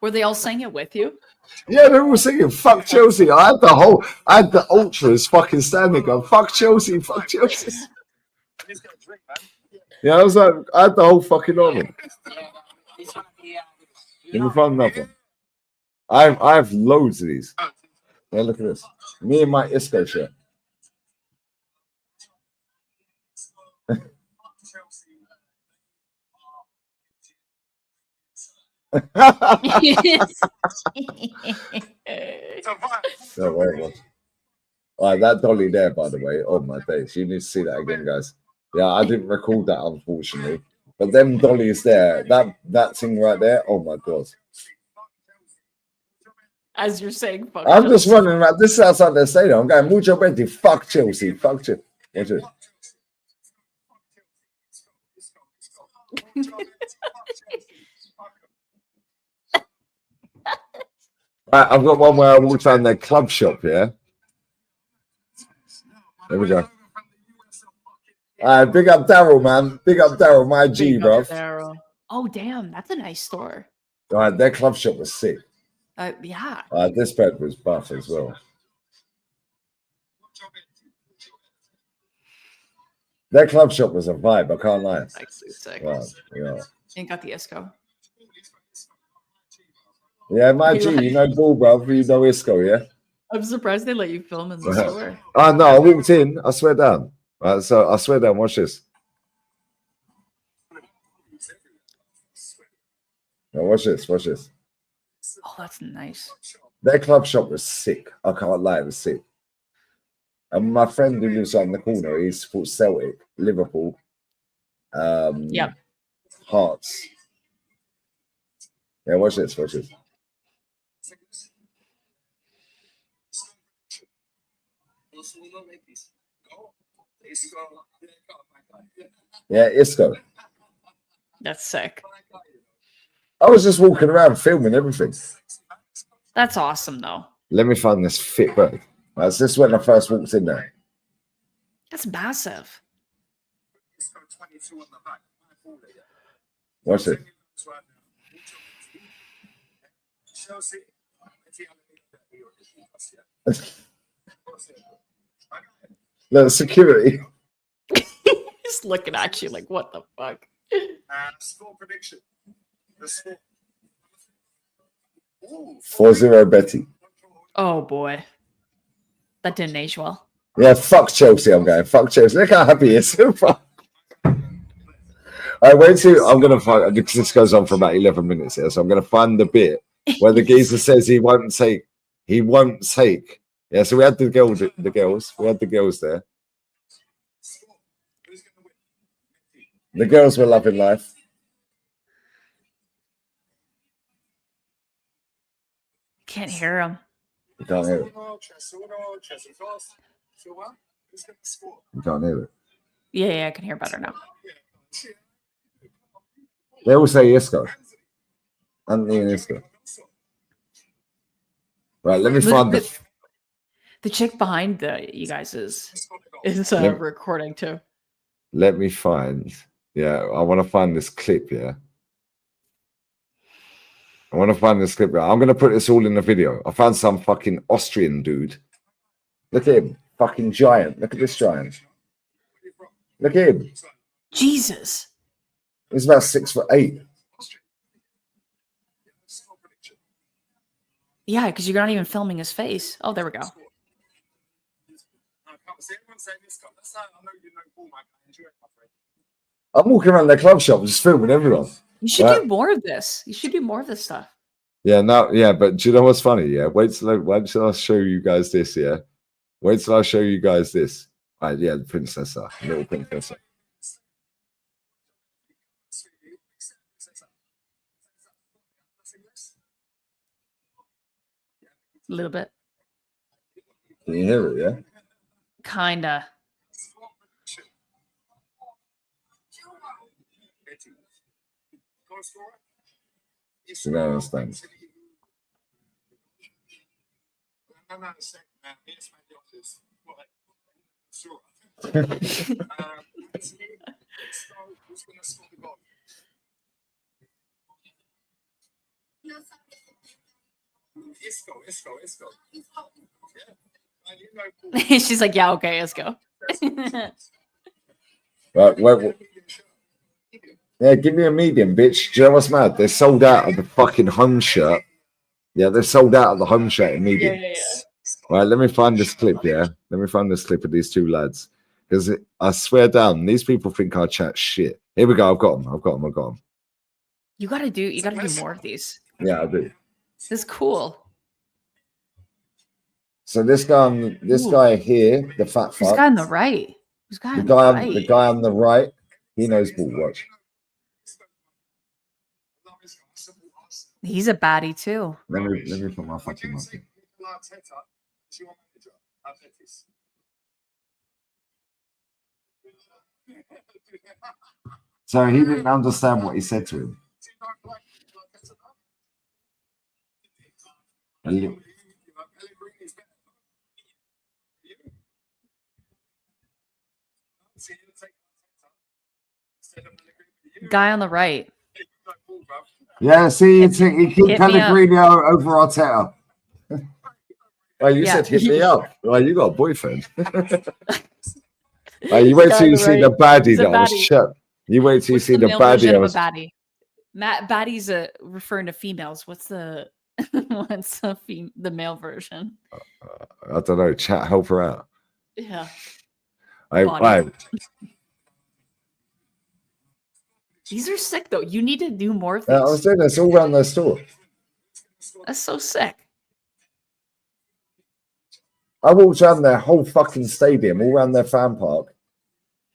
Were they all singing with you? Yeah, they're all singing "Fuck Chelsea." I had the ultras fucking standing going "Fuck Chelsea, fuck Chelsea." Yeah, I was like, I had the whole fucking army. Let me find another one. I have loads of these. Yeah, look at this. Me and my Isco shirt. No, wait, what? All right, that dolly there, by the way. Oh my days, you need to see that again, guys. Yeah, I didn't record that, unfortunately. But them dollies there, that thing right there. Oh my god. As you're saying, fuck I'm Chelsea. just running around. This is outside their stadium. I'm going mucho Betty. Fuck Chelsea. Fuck Chelsea. Watch it. Right, I've got one where I walked around their club shop, yeah? There we go. Big up Daryl, man. Big up Daryl, my G, bro. Oh, damn. That's a nice store. All right, their club shop was sick. Yeah. This bed was buff as well. Their club shop was a vibe, I can't lie. Actually sick. Right, yeah. Ain't got the Isco. Yeah, my G, you know Bull, bro. You know Isco, yeah? I'm surprised they let you film in the store. Oh, no, I walked in. I swear down. Right, so I swear down. Watch this. Now, watch this. Watch this. Oh, that's nice. Their club shop was sick. I can't lie, it was sick. And my friend who lives on the corner, he supports Celtic, Liverpool, Hearts. Yeah, watch this. Watch this. Yeah, Isco. That's sick. I was just walking around filming everything. That's awesome, though. Let me find this fit bird. That's this when I first walked in there. That's massive. Watch it. Look, security. He's looking at you like, what the fuck? Score prediction. 4-0 Betty. Oh, boy. That didn't age well. Yeah, fuck Chelsea, I'm going. Fuck Chelsea. Look how happy he is. I wait till I'm going to find, because this goes on for about 11 minutes here, so I'm going to find the bit where the geezer says he won't take. Yeah, so we had the girls. We had the girls there. The girls were loving life. Can't hear him. You can't hear it. You can't hear it. Yeah, I can hear better now. They all say Isco. Anthony and Isco. Right, let me find the chick behind you guys is recording too. Let me find. Yeah, I want to find this clip. Yeah, I want to find this clip. I'm going to put this all in the video. I found some fucking Austrian dude. Look at him, fucking giant. Look at this giant. Look at him. Jesus. He's about 6'8". Yeah, because you're not even filming his face. Oh, there we go. I'm walking around the club shop just filming everyone. You should Right. do more of this. You should do more of this stuff. Yeah, no, yeah, but do you know what's funny? Yeah, wait till I show you guys this. Yeah, wait till I show you guys this. Right, yeah, the princessa, little princessa. A little bit. Can you hear it? Yeah. Kinda. You don't understand. She's like, yeah, okay, let's go. Right, wait. Yeah, give me a medium, bitch. Do you know what's mad? They're sold out of the fucking home shirt. Yeah, they're sold out of the home shirt in medium. Yeah. Right, let me find this clip, yeah? Let me find this clip of these two lads. Because I swear down, these people think I chat shit. Here we go, I've got them. You gotta do more of these. Yeah, I do. This is cool. So this guy here, the fat This fuck. guy on the right. This guy The on the right. the guy on the right, he knows ball watch. He's a baddie too. Let me put my fucking mic in. So he didn't understand what he said to him. A little- Guy on the right. Yeah, see, you keep Hit me up. Pellegrini over Arteta. Well, you Yeah. said hit me up. Well, you got a boyfriend. You wait Guy till on you the see right. the baddie He's a that was baddie. shut. You wait till you What's see the male baddie. version I of was, a baddie? Baddie's referring to females. What's the the male version? I don't know. Chat, help her out. Yeah. I, These are sick though. You need to do more of I was these. doing this all around their store. That's so sick. I walked around their whole fucking stadium, all around their fan park.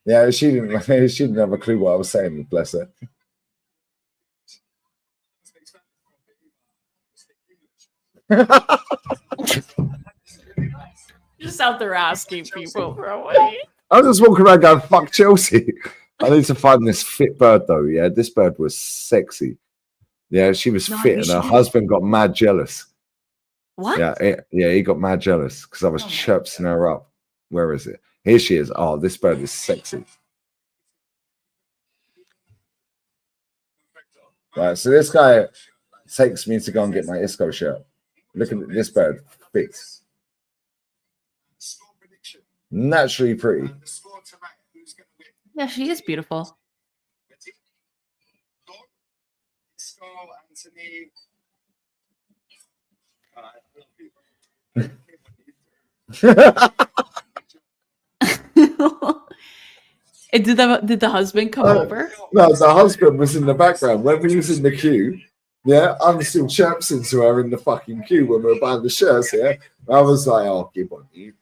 Yeah, she didn't have a clue what I was saying, bless her. Just out there asking people, bro. What are you? I was just walking around going, fuck Chelsea. I need to find this fit bird though. Yeah, this bird was sexy. Yeah, she was No, fit, we and her should- husband got mad jealous. What? Yeah, he got mad jealous because I was Oh my chirping her up. Where is it? Here she is. Oh, this bird is sexy. Right, so this guy takes me to go and get my Isco shirt. Look at this bird, fixed. Naturally pretty. Yeah, she is beautiful. And did the husband come over? No, the husband was in the background. When we was in the queue, yeah, I'm still chirping to her in the fucking queue when we were buying the shirts, yeah. I was like, oh, keep on you.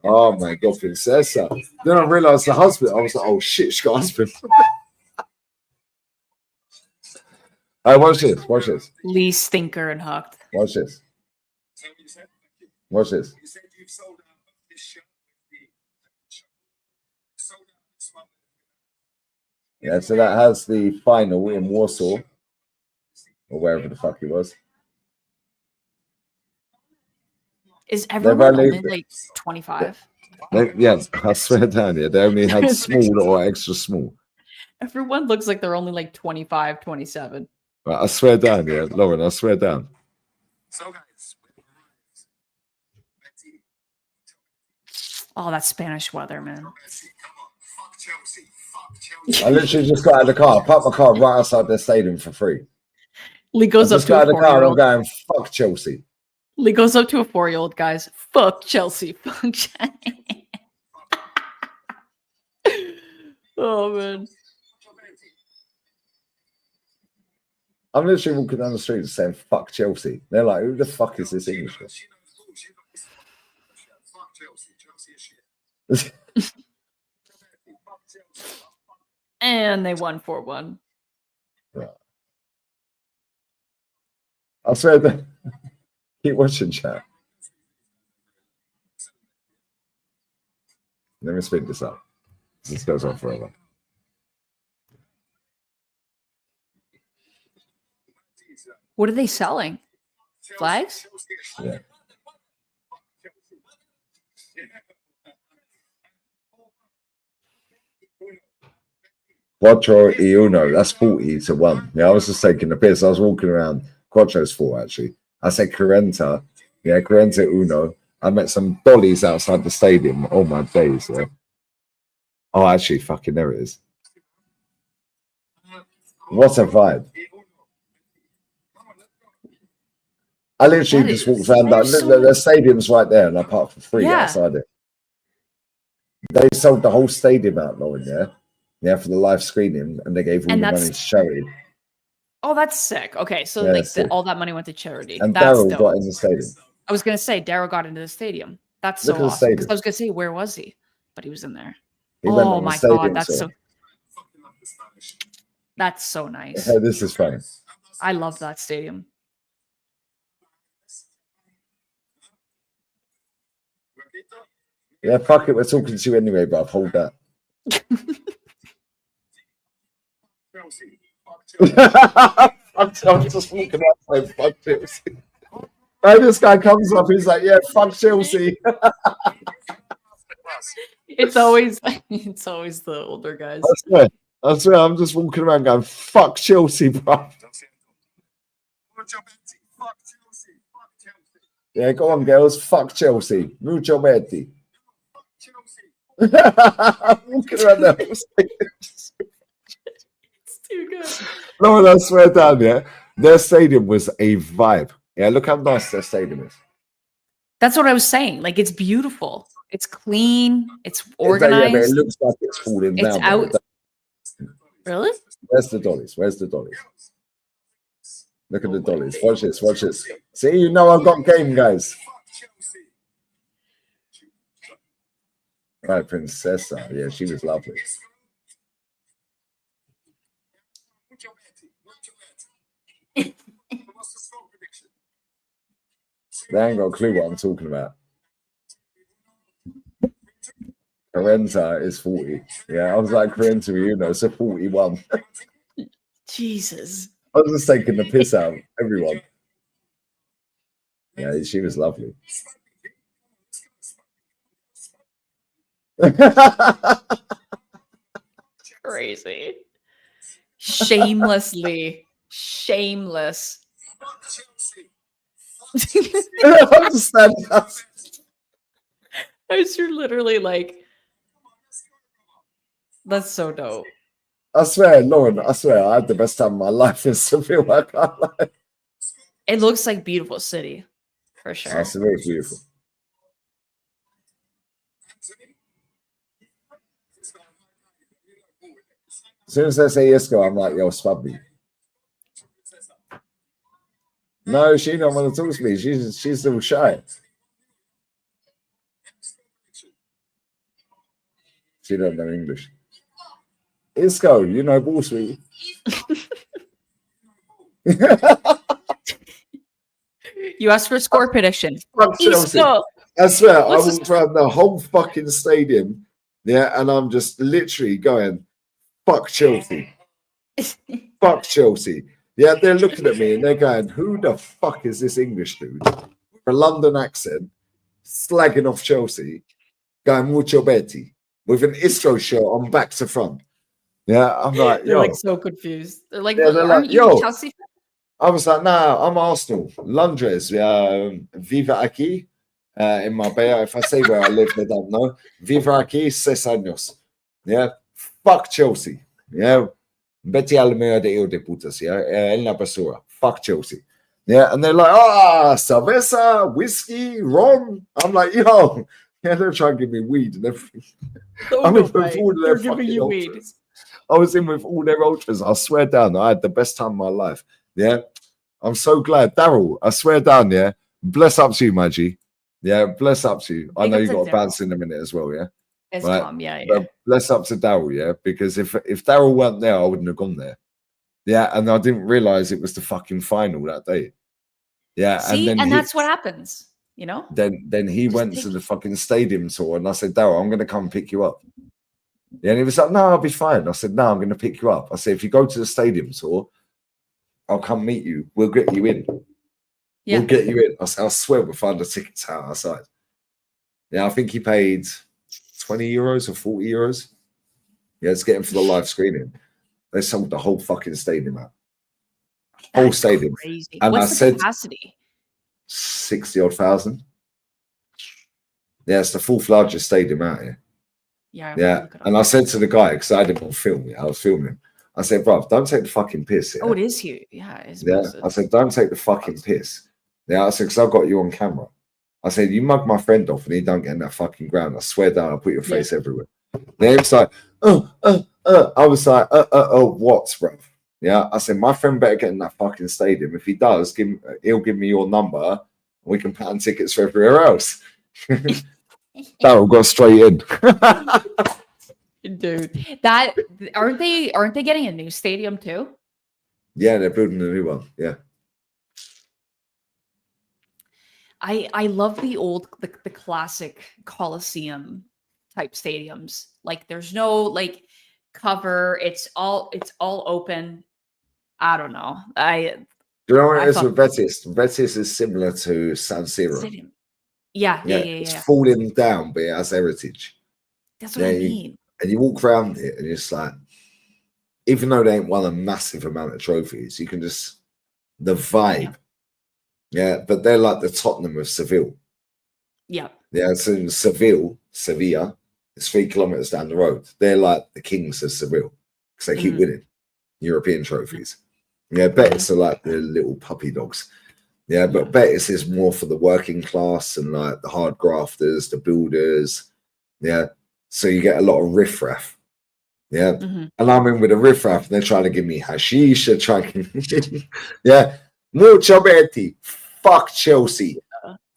Oh my god, princessa. Then I realized the husband. I was like, oh shit, she got a husband. Hey, watch this. Watch this. Lee Stinker and Hooked. Watch this. Watch this. Yeah, so that has the final in Warsaw, or wherever the fuck it was. Is everyone only- only like 25? Yeah, I swear down here, they only had small or extra small. Everyone looks like they're only like 25, 27. I swear down here, Lauren, I swear down. So guys, Oh, that Spanish weather, man. fuck Chelsea, fuck Chelsea. I literally just got out of the car, parked my car right outside their stadium for free. Lee I goes up just to got a out of the car and I'm 4-year-old. going, fuck Chelsea. Lee goes up to a 4-year-old, guys. Fuck Chelsea. Fuck Chelsea. Oh, man. I'm literally walking down the street saying "fuck Chelsea." They're like, "Who the fuck is this English guy?" She knows food. She knows fuck Chelsea. Chelsea is shit. Fuck Chelsea. And they won 4-1. Right. I swear that keep watching chat. Let me speed this up. This goes on forever. What are they selling? Flags? Yeah. Quattro e uno. That's 40 to 1. Yeah, I was just taking the piss. I was walking around. Quattro's 4 actually. I said Quarenta. Yeah, Quarenta uno. I met some dollies outside the stadium. Oh my days. Yeah. Oh, actually, fucking there it is. What a vibe. I literally just walked around. The stadium's right there, and I parked for free outside it. They sold the whole stadium out, Lauren, yeah, for the live screening, and they gave all the money to charity. Oh, that's sick. Okay, so Yeah, like all that money went to charity. And That's Daryl dope. got in the stadium. I was gonna say Daryl got into the stadium. That's so Look at the awesome. 'Cause stadium. I was gonna say, where was he? But he was in there. He went Oh on the my stadium, god, that's so. that's so nice. Yeah, this is funny. I love that stadium. Yeah, fuck it. We're talking to you anyway, but hold that. Chelsea. Fuck Chelsea. I'm just walking out saying fuck Chelsea. And this guy comes up, he's like, yeah, fuck Chelsea. It's always the older guys. I swear, I'm just walking around going, fuck Chelsea, bro. Fuck Chelsea. Fuck Chelsea. Yeah, go on, girls. Fuck Chelsea. Mucho Betty. Fuck Chelsea. Walking around there. It's too good. No, I swear down, yeah. Their stadium was a vibe. Yeah, look how nice their stadium is. That's what I was saying. Like, it's beautiful. It's clean. It's Yeah, organized. but it looks like it's falling It's down. out. Really? Where's the dollies? Where's the dollies? Look at the dollies. Watch this. Watch this. See, you know I've got game, guys. Right, Princessa. Yeah, she was lovely. They ain't got a clue what I'm talking about. Carenta is 40. Yeah, I was like, Carenta, you know, it's a 41. Jesus. I was just taking the piss out of everyone. Yeah, she was lovely. Crazy. Shamelessly. Shameless. Understand that. You're literally like, that's so dope. I swear, Lauren, I swear, I had the best time of my life in Seville. I can't lie. It looks like beautiful city, for sure. That's very beautiful. As soon as they say yes, go, I'm like, yo, spud me. No, she don't want to talk to me. She's still shy. She don't know English. Isco, you know ball, sweetie. You asked for a score prediction. Fuck Chelsea. Isco. I swear, I What's walked around the whole fucking stadium, yeah, and I'm just literally going, fuck Chelsea. Fuck Chelsea. Yeah, they're looking at me and they're going, who the fuck is this English dude with a London accent, slagging off Chelsea, going mucho Betty, with an Isco shirt on back to front. Yeah, I'm like, They're yo. like so confused. They're like, Yeah, they're aren't like, you yo. a Chelsea fan? I was like, nah, I'm Arsenal. Londres, viva aquí. In Marbella, if I say where I live, they don't know. Viva aquí, 6 años. Yeah, fuck Chelsea. Yeah, Betty al medio de putas. Yeah, en la basura. Fuck Chelsea. Yeah, and they're like, cerveza, whiskey, rum. I'm like, yo, yeah, they're trying to give me weed and everything. Oh, I'm no with way. all of They're their giving fucking you weed. ultras. I was in with all their ultras. I swear down, I had the best time of my life. Yeah, I'm so glad. Daryl, I swear down, yeah. Bless up to you, my G. Yeah, bless up to you. I Big know up you to got to bounce Daryl. in a minute as well, yeah. It's Right. calm, yeah. But bless up to Daryl, yeah, because if Daryl weren't there, I wouldn't have gone there. Yeah, and I didn't realize it was the fucking final that day. Yeah, See, and then that's what happens, you know? then he Just went take to the it. fucking stadium tour, and I said, Daryl, I'm going to come pick you up. Yeah, and he was like, no, I'll be fine. I said, no, I'm going to pick you up. I said, if you go to the stadium tour, I'll come meet you. We'll get you in. Yeah. We'll get you in. I said, I swear we'll find the tickets out outside. Yeah, I think he paid 20 euros or 40 euros. Yeah, to get him for the live screening. They sold the whole fucking stadium out. Whole That's stadium. crazy. And What's I the said capacity? 60-odd thousand. Yeah, it's the fourth largest stadium out here. Yeah. Yeah, and I said to the guy, because I didn't want to film it, I was filming him. I said, bruv, don't take the fucking piss. Yeah? Oh, it is huge. Yeah, it's Yeah, massive. I said, don't take the fucking piss. Yeah, I said, because I've got you on camera. I said, you mug my friend off and he don't get in that fucking ground. I swear down, I'll put your face everywhere. Then he was like, I was like, what, bruv? Yeah, I said, my friend better get in that fucking stadium. If he does, he'll give me your number and we can pattern tickets for everywhere else. Daryl got straight in. Dude, that aren't they getting a new stadium too? Yeah, they're building a new one. Yeah. I love the old the classic Coliseum type stadiums. Like there's no like cover. It's all open. I don't know. Do you know what it I is thought- with Betis? Betis is similar to San Siro. Stadium. Yeah. It's falling down, but it has heritage. That's what I mean. And you walk around it and it's like, even though they ain't won a massive amount of trophies, you can just, the vibe. Yeah, but they're like the Tottenham of Seville. Yeah. Yeah, so in Sevilla, it's 3 kilometers down the road. They're like the kings of Seville because they keep winning European trophies. Yeah, Betis are like the little puppy dogs. Yeah, but Betis is more for the working class and like the hard grafters, the builders. Yeah, so you get a lot of riffraff. Yeah, and I'm in with a riffraff and they're trying to give me hashish. They're trying yeah, mucho Betty. Fuck Chelsea.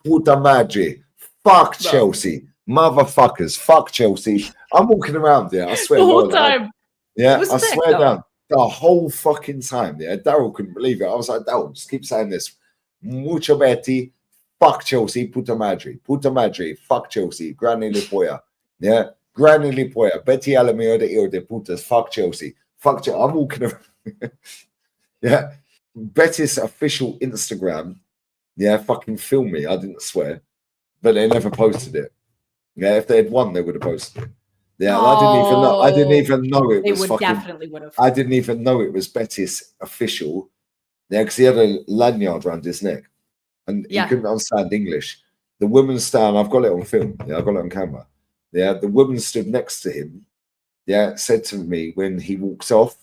Puta madre. Fuck Chelsea. Motherfuckers. Fuck Chelsea. I'm walking around there. I swear. The whole time. Yeah, I swear down. The whole fucking time. Yeah, Daryl couldn't believe it. I was like, Daryl, just keep saying this. Mucho Betty. Fuck Chelsea. Puta madre. Puta madre. Fuck Chelsea. Granny Lipoya. Yeah. Granny Lipoya. Betty Alameo de putas. Fuck Chelsea. Fuck Chelsea. I'm walking around. Yeah. Betis official Instagram. Yeah, fucking film me. I didn't swear. But they never posted it. Yeah, if they had won, they would have posted it. Yeah, and I didn't even know it was fucking. Definitely would have. I didn't even know it was Betis official. Yeah, because he had a lanyard around his neck, and he couldn't understand English. The woman stand. I've got it on film. Yeah, I've got it on camera. Yeah, the woman stood next to him. Yeah, said to me when he walks off.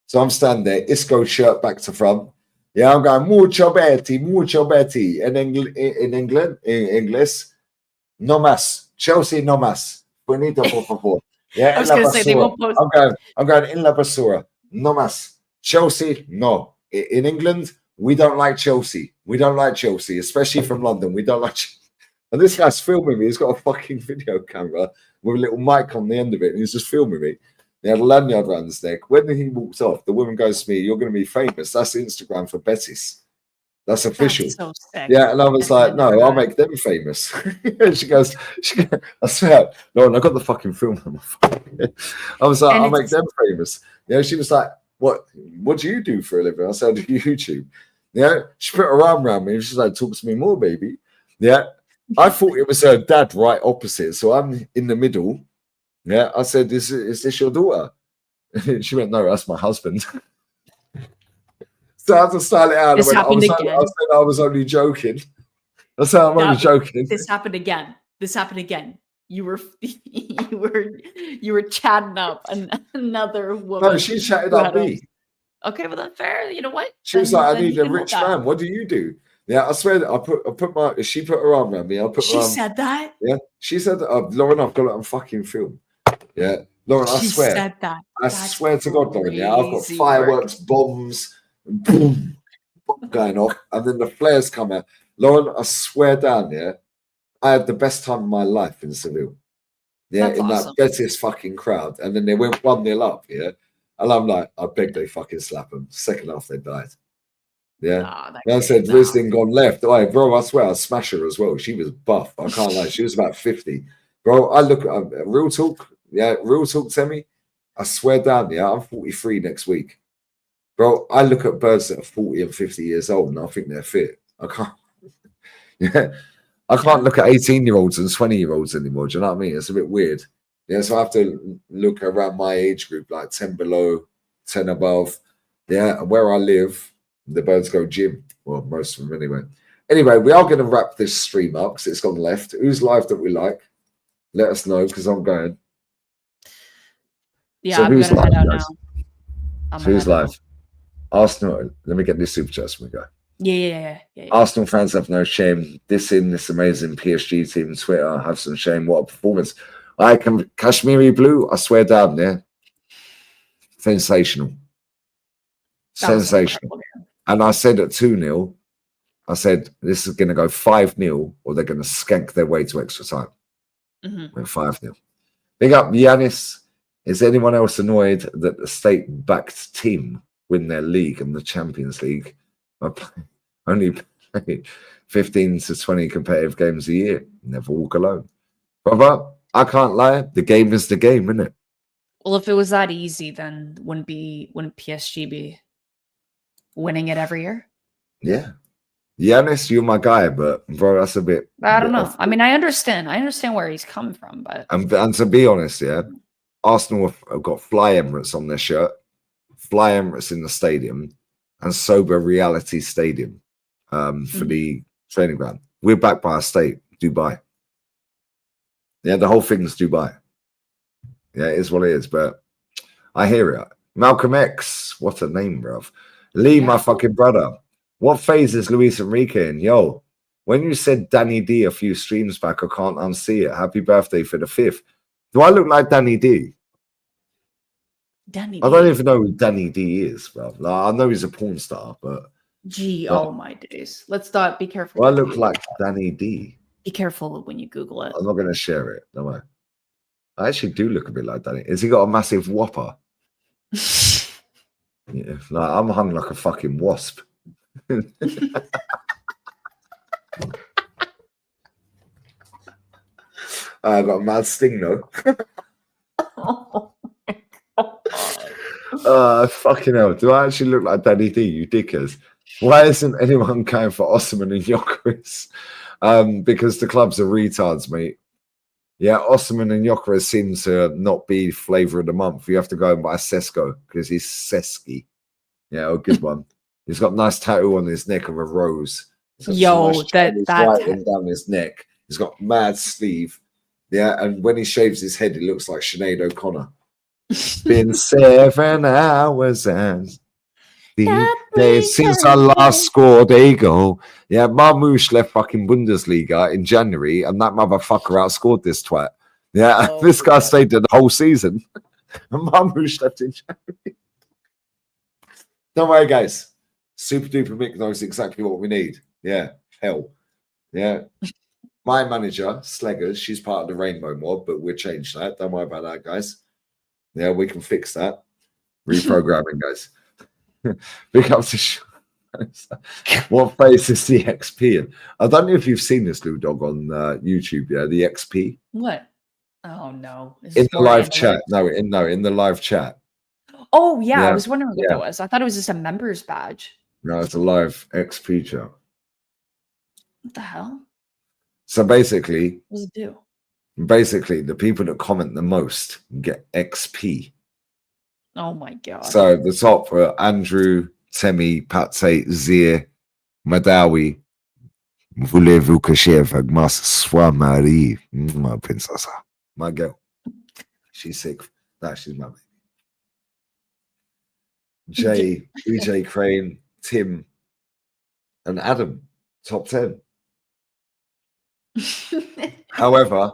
So I'm standing there, Isco shirt back to front. Yeah, I'm going mucho Betty. In English, no más. Chelsea, no más. Bonito, por favor. Yeah, I was going to say they won't post. I'm going in la basura. No más. Chelsea, no. In England, we don't like Chelsea. We don't like Chelsea, especially from London. We don't like. And this guy's filming me. He's got a fucking video camera with a little mic on the end of it, and he's just filming me. He had a lanyard around his neck. When he walked off, the woman goes to me, "You're going to be famous." That's Instagram for Betis. That's official. That's so sick. Yeah, and I was like, "No, I'll make them famous." She goes, "I swear, no, I got the fucking film on my phone." I was like, "I'll make them famous." Yeah, she was like, "What do you do for a living?" I said, "I do YouTube." Yeah, she put her arm around me and she's like, "Talk to me more, baby." Yeah, I thought it was her dad right opposite, so I'm in the middle. Yeah, I said, is this your daughter? She went, "No, that's my husband." So I had to style it out. This happened again. I said I was only joking. I said I'm only joking. This happened again. You were chatting up another woman. No, she chatted up me. Okay, well then fair. You know what? She was Then- like, I then need you a can hold rich that. man. What do you do? Yeah, I swear that she put her arm around me. I put She her arm. said that. Yeah, she said, Lauren, I've got it on fucking film. Yeah, Lauren, I She swear. said that. I That's swear to God, Lauren, yeah, I've got crazy fireworks, bombs, boom, bomb going off, and then the flares come out. Lauren, I swear down, yeah, I had the best time of my life in Seville. Yeah, That's in awesome. that Betis fucking crowd. And then they went 1-0 up, yeah. And I'm like, I beg they fucking slap them. Second half, they died. Yeah. Nah, that And I can't- said, nah. Risdin gone left. Oh, bro, I swear, I smash her as well. She was buff. I can't lie. She was about 50. Bro, I look at real talk. Yeah, real talk, Temi. I swear down, yeah, I'm 43 next week. Bro, I look at birds that are 40 and 50 years old and I think they're fit. I can't. Yeah. I can't look at 18-year-olds and 20-year-olds anymore. Do you know what I mean? It's a bit weird. Yeah, so I have to look around my age group, like 10 below, 10 above. Yeah, and where I live, the birds go gym. Well, most of them anyway. Anyway, we are going to wrap this stream up because it's gone left. Who's live that we like? Let us know because I'm going. Yeah, So I'm who's gonna head live, out guys? now. So who's live? Arsenal. Let me get this super chat when we go. Yeah. Arsenal fans have no shame. This amazing PSG team Twitter have some shame. What a performance. I can Kashmiri Blue, I swear down there. Sensational. That was Sensational. incredible. And I said at 2-0, I said this is going to go 5-0 or they're going to skank their way to extra time. Mhm. Went 5-0. Big up Giannis. Is anyone else annoyed that the state-backed team win their league and the Champions League? Only play 15 to 20 competitive games a year. Never walk alone. Brother, I can't lie. The game is the game, isn't it? Well, if it was that easy, then wouldn't PSG be winning it every year? Yeah. Giannis, you're my guy, but bro, that's a bit. I don't know. off. I mean, I understand where he's coming from, but And to be honest, yeah, Arsenal have got Fly Emirates on their shirt, Fly Emirates in the stadium, and Sober Reality Stadium for the training ground. We're backed by a state, Dubai. Yeah, the whole thing's Dubai. Yeah, it is what it is, but I hear it. Malcolm X, what a name, bruv. Lee, my fucking brother. What phase is Luis Enrique in? Yo, when you said Danny D a few streams back, I can't unsee it. Happy birthday for the 5th. Do I look like Danny D? Danny I don't D. even know who Danny D is, bro. Like, I know he's a porn star, but Oh my days. Let's not be careful. do I look like Danny D? Be careful when you Google it. I'm not going to share it. No way. I actually do look a bit like Danny. Has he got a massive whopper? Yeah, like I'm hung like a fucking wasp. I got a mad sting though. Fucking hell. Do I actually look like Danny D, you dickers? Why isn't anyone going for Osman and Gyökeres? Because the clubs are retards, mate. Yeah, Osman and Gyökeres seem to not be flavour of the month. You have to go and buy Sesko because he's Seski. Yeah, a good one. He's got a nice tattoo on his neck of a rose. Yo, that writing down his neck. He's got mad sleeve. Yeah, and when he shaves his head, he looks like Sinead O'Connor. Been 7 hours and the days since I last scored a goal. Yeah, Marmouche left fucking Bundesliga in January, and that motherfucker outscored this twat. Yeah, this guy stayed there the whole season. And Marmouche left in January. Don't worry, guys. Super duper Mick knows exactly what we need. Yeah, hell. Yeah. My manager, Sleggers, she's part of the Rainbow Mob, but we'll change that. Don't worry about that, guys. Yeah, we can fix that. Reprogramming, guys. Big up to what face is the XP in? I don't know if you've seen this, Lud Dog, on YouTube. Yeah, the XP. What? Oh no! In the live chat. No, in the live chat. Oh yeah, I was wondering what Yeah. that was. I thought it was just a member's badge. No, it's a live XP chat. What the hell? So basically, What does it do? the people that comment the most get XP. Oh my god! So the top were Andrew, Temi, Patsy, Zir, Madawi. Voulez-vous que j'aille soit Marie, ma princesa, my girl. She's sick. That she's my baby. Jay, BJ Crane, Tim, and Adam, top 10. However,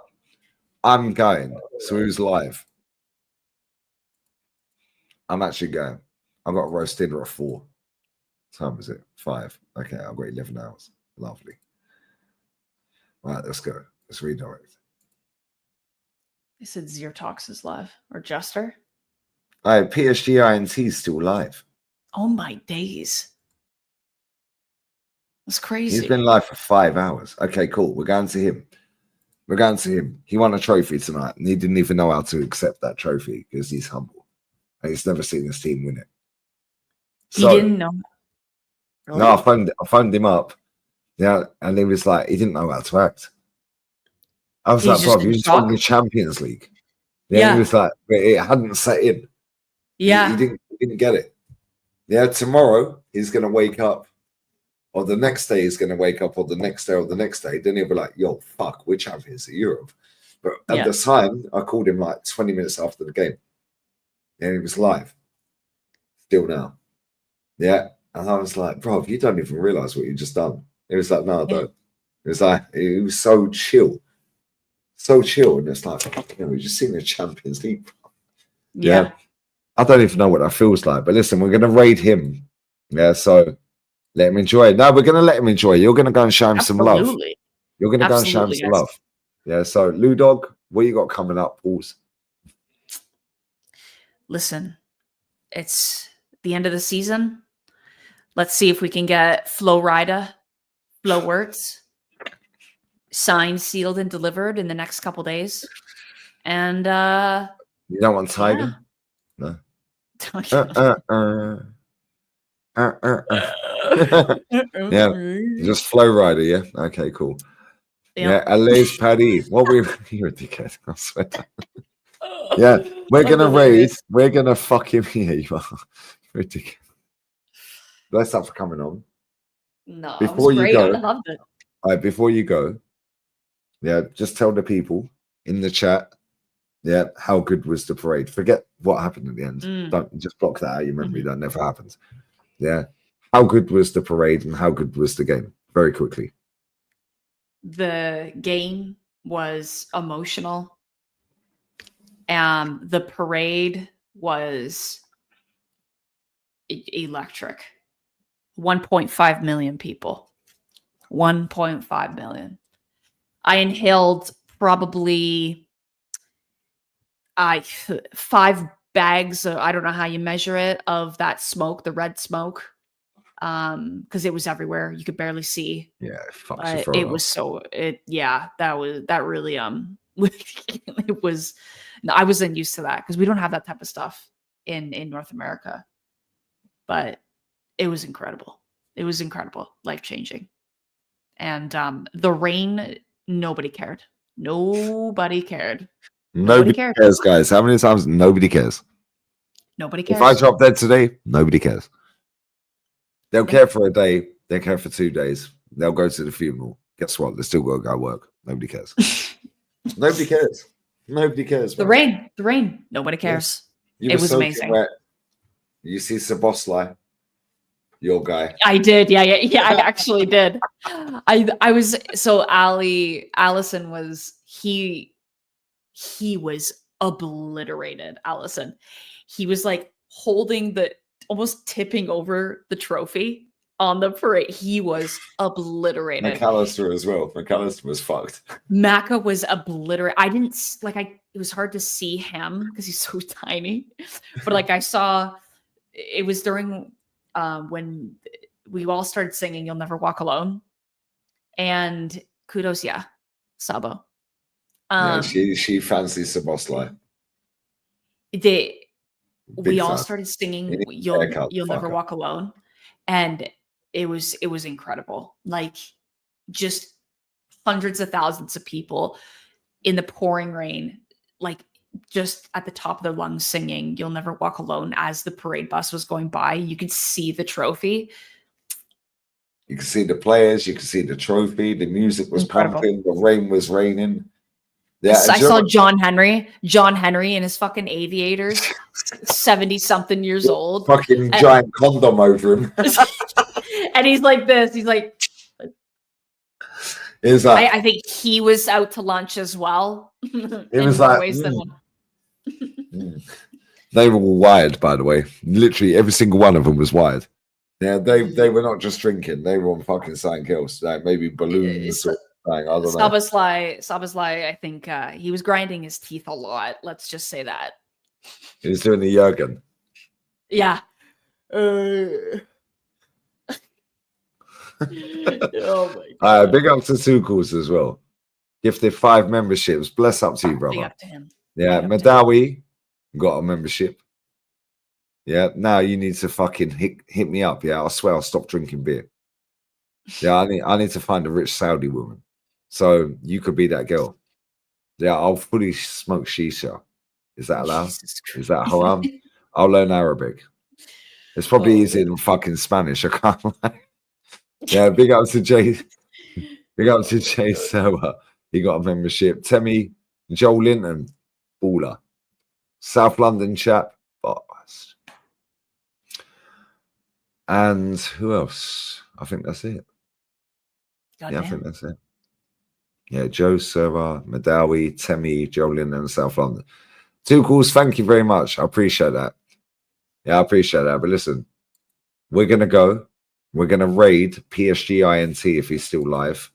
I'm going. So who's live? I'm actually going. I've got a roast dinner at 4. What time is it? 5. Okay, I've got 11 hours. Lovely. Right, let's go. Let's redirect. They said Zertox is live or Jester. All right, PSG INT is still live. Oh my days. That's crazy. He's been live for 5 hours. Okay, cool. We're going to him. We're going to him. He won a trophy tonight, and he didn't even know how to accept that trophy because he's humble. And he's never seen his team win it. So, he didn't know. Really? No, I phoned him up. Yeah, and he was like, he didn't know how to act. I was like, bro, you just won the Champions League. Yeah, he was like, but it hadn't set in. Yeah. He didn't get it. Yeah, tomorrow he's going to wake up, or the next day he's going to wake up, or the next day, or the next day. Then he'll be like, yo, fuck, we're champions of Europe. But at the time, I called him like 20 minutes after the game. And he was live. Still now. Yeah. And I was like, bro, you don't even realize what you just done. He was like, no, I don't. It was like, he was so chill. So chill. And it's like, we've just seen the Champions League. Yeah. I don't even know what that feels like. But listen, we're going to raid him. Yeah. So let him enjoy it. No, we're going to let him enjoy it. You're going to go and show him some love. You're going to go and show him some love. Yeah. So, Lud Dog, what you got coming up? Pause. Listen, it's the end of the season. Let's see if we can get Flo Words signed, sealed, and delivered in the next couple days. And you don't want Tiger? Yeah. No. Yeah, just Flow Rider. Yeah. Okay. Cool. Yeah. Alaise Paddy. What we? You're a dickhead. I swear. Yeah, we're gonna raid. We're gonna fucking here. You are ridiculous. Bless up for coming on. No, before you go, I loved it. All right, before you go, yeah, just tell the people in the chat, yeah, how good was the parade? Forget what happened at the end. Don't just block that out of your memory. That never happens. Yeah, how good was the parade and how good was the game? Very quickly. The game was emotional. The parade was electric. 1.5 million people. 1.5 million. I inhaled probably 5 bags of, I don't know how you measure it, of that smoke, the red smoke. Because it was everywhere. You could barely see. Yeah, it was so that really it was. I wasn't used to that because we don't have that type of stuff in North America. But it was incredible. It was incredible, life-changing. And the rain, nobody cared. Nobody cared. Nobody cares, guys. How many times? Nobody cares. Nobody cares. If I drop dead today, nobody cares. They'll care for a day. They'll care for 2 days. They'll go to the funeral. Guess what? They still got to go work. Nobody cares. Nobody cares. Nobody cares. The rain. Nobody cares. It was amazing. Wet. You see Saboslai, your guy. I did. Yeah. I actually did. I was so Allison was he was obliterated. Allison. He was like holding almost tipping over the trophy on the parade. He was obliterated. McAllister as well. McAllister was fucked. Macca was obliterated. It was hard to see him because he's so tiny. But like I saw, it was during when we all started singing "You'll Never Walk Alone," and kudos, Sabo. She fancies Saboslai. We all started singing "You'll Never Walk Alone," and it was incredible. Like just hundreds of thousands of people in the pouring rain, like just at the top of their lungs singing "You'll Never Walk Alone" as the parade bus was going by. You could see the trophy. You could see the players. You could see the trophy. The music was pumping. The rain was raining. Yeah, and I do you saw know John Henry in his fucking aviators, 70-something years old. what? Fucking And, giant condom over him. and he's like this. He's like, It's like, I think he was out to lunch as well. it in was more like, ways than one. they were all wired, by the way. Literally every single one of them was wired. Yeah, they were not just drinking; they were on fucking something else, like maybe balloons or something. I don't know. Sabaslai, I think he was grinding his teeth a lot. Let's just say that. He was doing the Jurgen. Yeah. Oh my god. Big up to Tuchels as well. Gifted 5 memberships. Bless up to you, Big brother. up to him. Yeah, Big up to Madawi got a membership. Yeah, now you need to fucking hit me up. Yeah, I swear I'll stop drinking beer. Yeah, I need to find a rich Saudi woman. So you could be that girl. Yeah, I'll fully smoke shisha. Is that allowed? Is that haram? I'll learn Arabic. It's probably easier than fucking Spanish. I can't lie. Yeah, big up to Jay. Big up to Jay Server. He got a membership. Temi, Joel Linton, baller. South London chap. Boss. And who else? I think that's it. Goddamn. I think that's it. Yeah, Joe Server, Madawi, Temi, Joel Linton, and South London. Tuchels, thank you very much. I appreciate that. Yeah, I appreciate that. But listen, we're going to go. We're going to raid PSG INT if he's still live.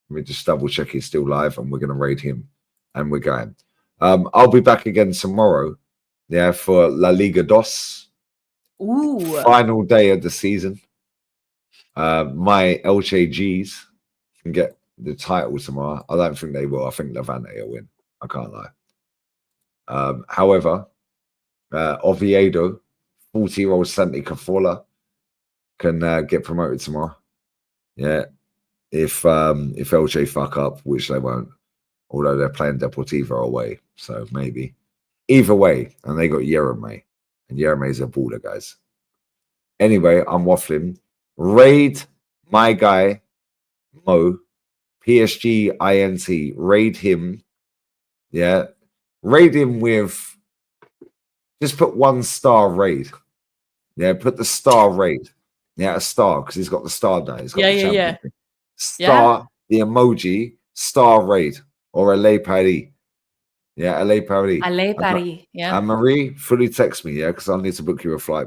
Let me just double check he's still live, and we're going to raid him. And we're going. I'll be back again tomorrow. Yeah, for La Liga Dos. Ooh. Final day of the season. My LJGs can get the title tomorrow. I don't think they will. I think Levante will win. I can't lie. However, Oviedo, 40-year-old Santi Cazorla, can get promoted tomorrow. Yeah, if LJ fuck up, which they won't, although they're playing Deportivo away, so maybe. Either way, and they got Yerome, and Yerome's a baller, guys. Anyway, I'm waffling. Raid my guy Mo, PSG INT. Raid him. Yeah, raid him with. Just put 1-star raid. Yeah, put the star raid. Yeah, a star, because he's got the star now. He's got the championship. Star, the emoji, star raid, or a lay Paris. Yeah, a lay Paris. A lay Paris, yeah. And Marie, fully text me, yeah, because I need to book you a flight.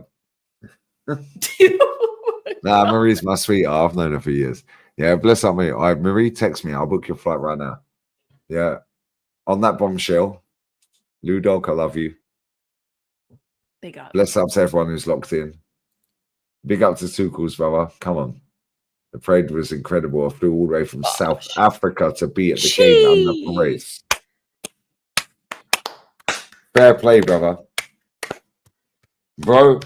Nah, Marie's my sweetheart. I've known her for years. Yeah, bless up me. All right, Marie, text me. I'll book your flight right now. Yeah. On that bombshell, Lud Dog, I love you. Big up. Bless up to everyone who's locked in. Big up to Tuchels, brother. Come on. The parade was incredible. I flew all the way from South Africa to be at the game and the parade. Fair play, brother. Bro,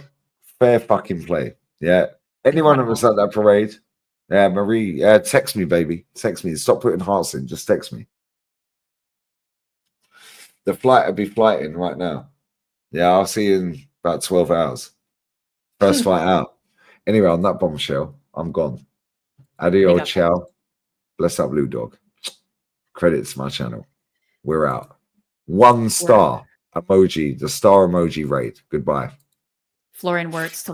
fair fucking play. Yeah. Anyone that was at that parade, yeah, Marie, text me, baby. Text me. Stop putting hearts in. Just text me. The flight will be flighting right now. Yeah, I'll see you in about 12 hours. First flight out. Anyway, on that bombshell, I'm gone. Adio, ciao. Bless up, Lud Dog. Credits my channel. We're out. 1-star emoji, the star emoji raid. Goodbye. Florian Wirtz to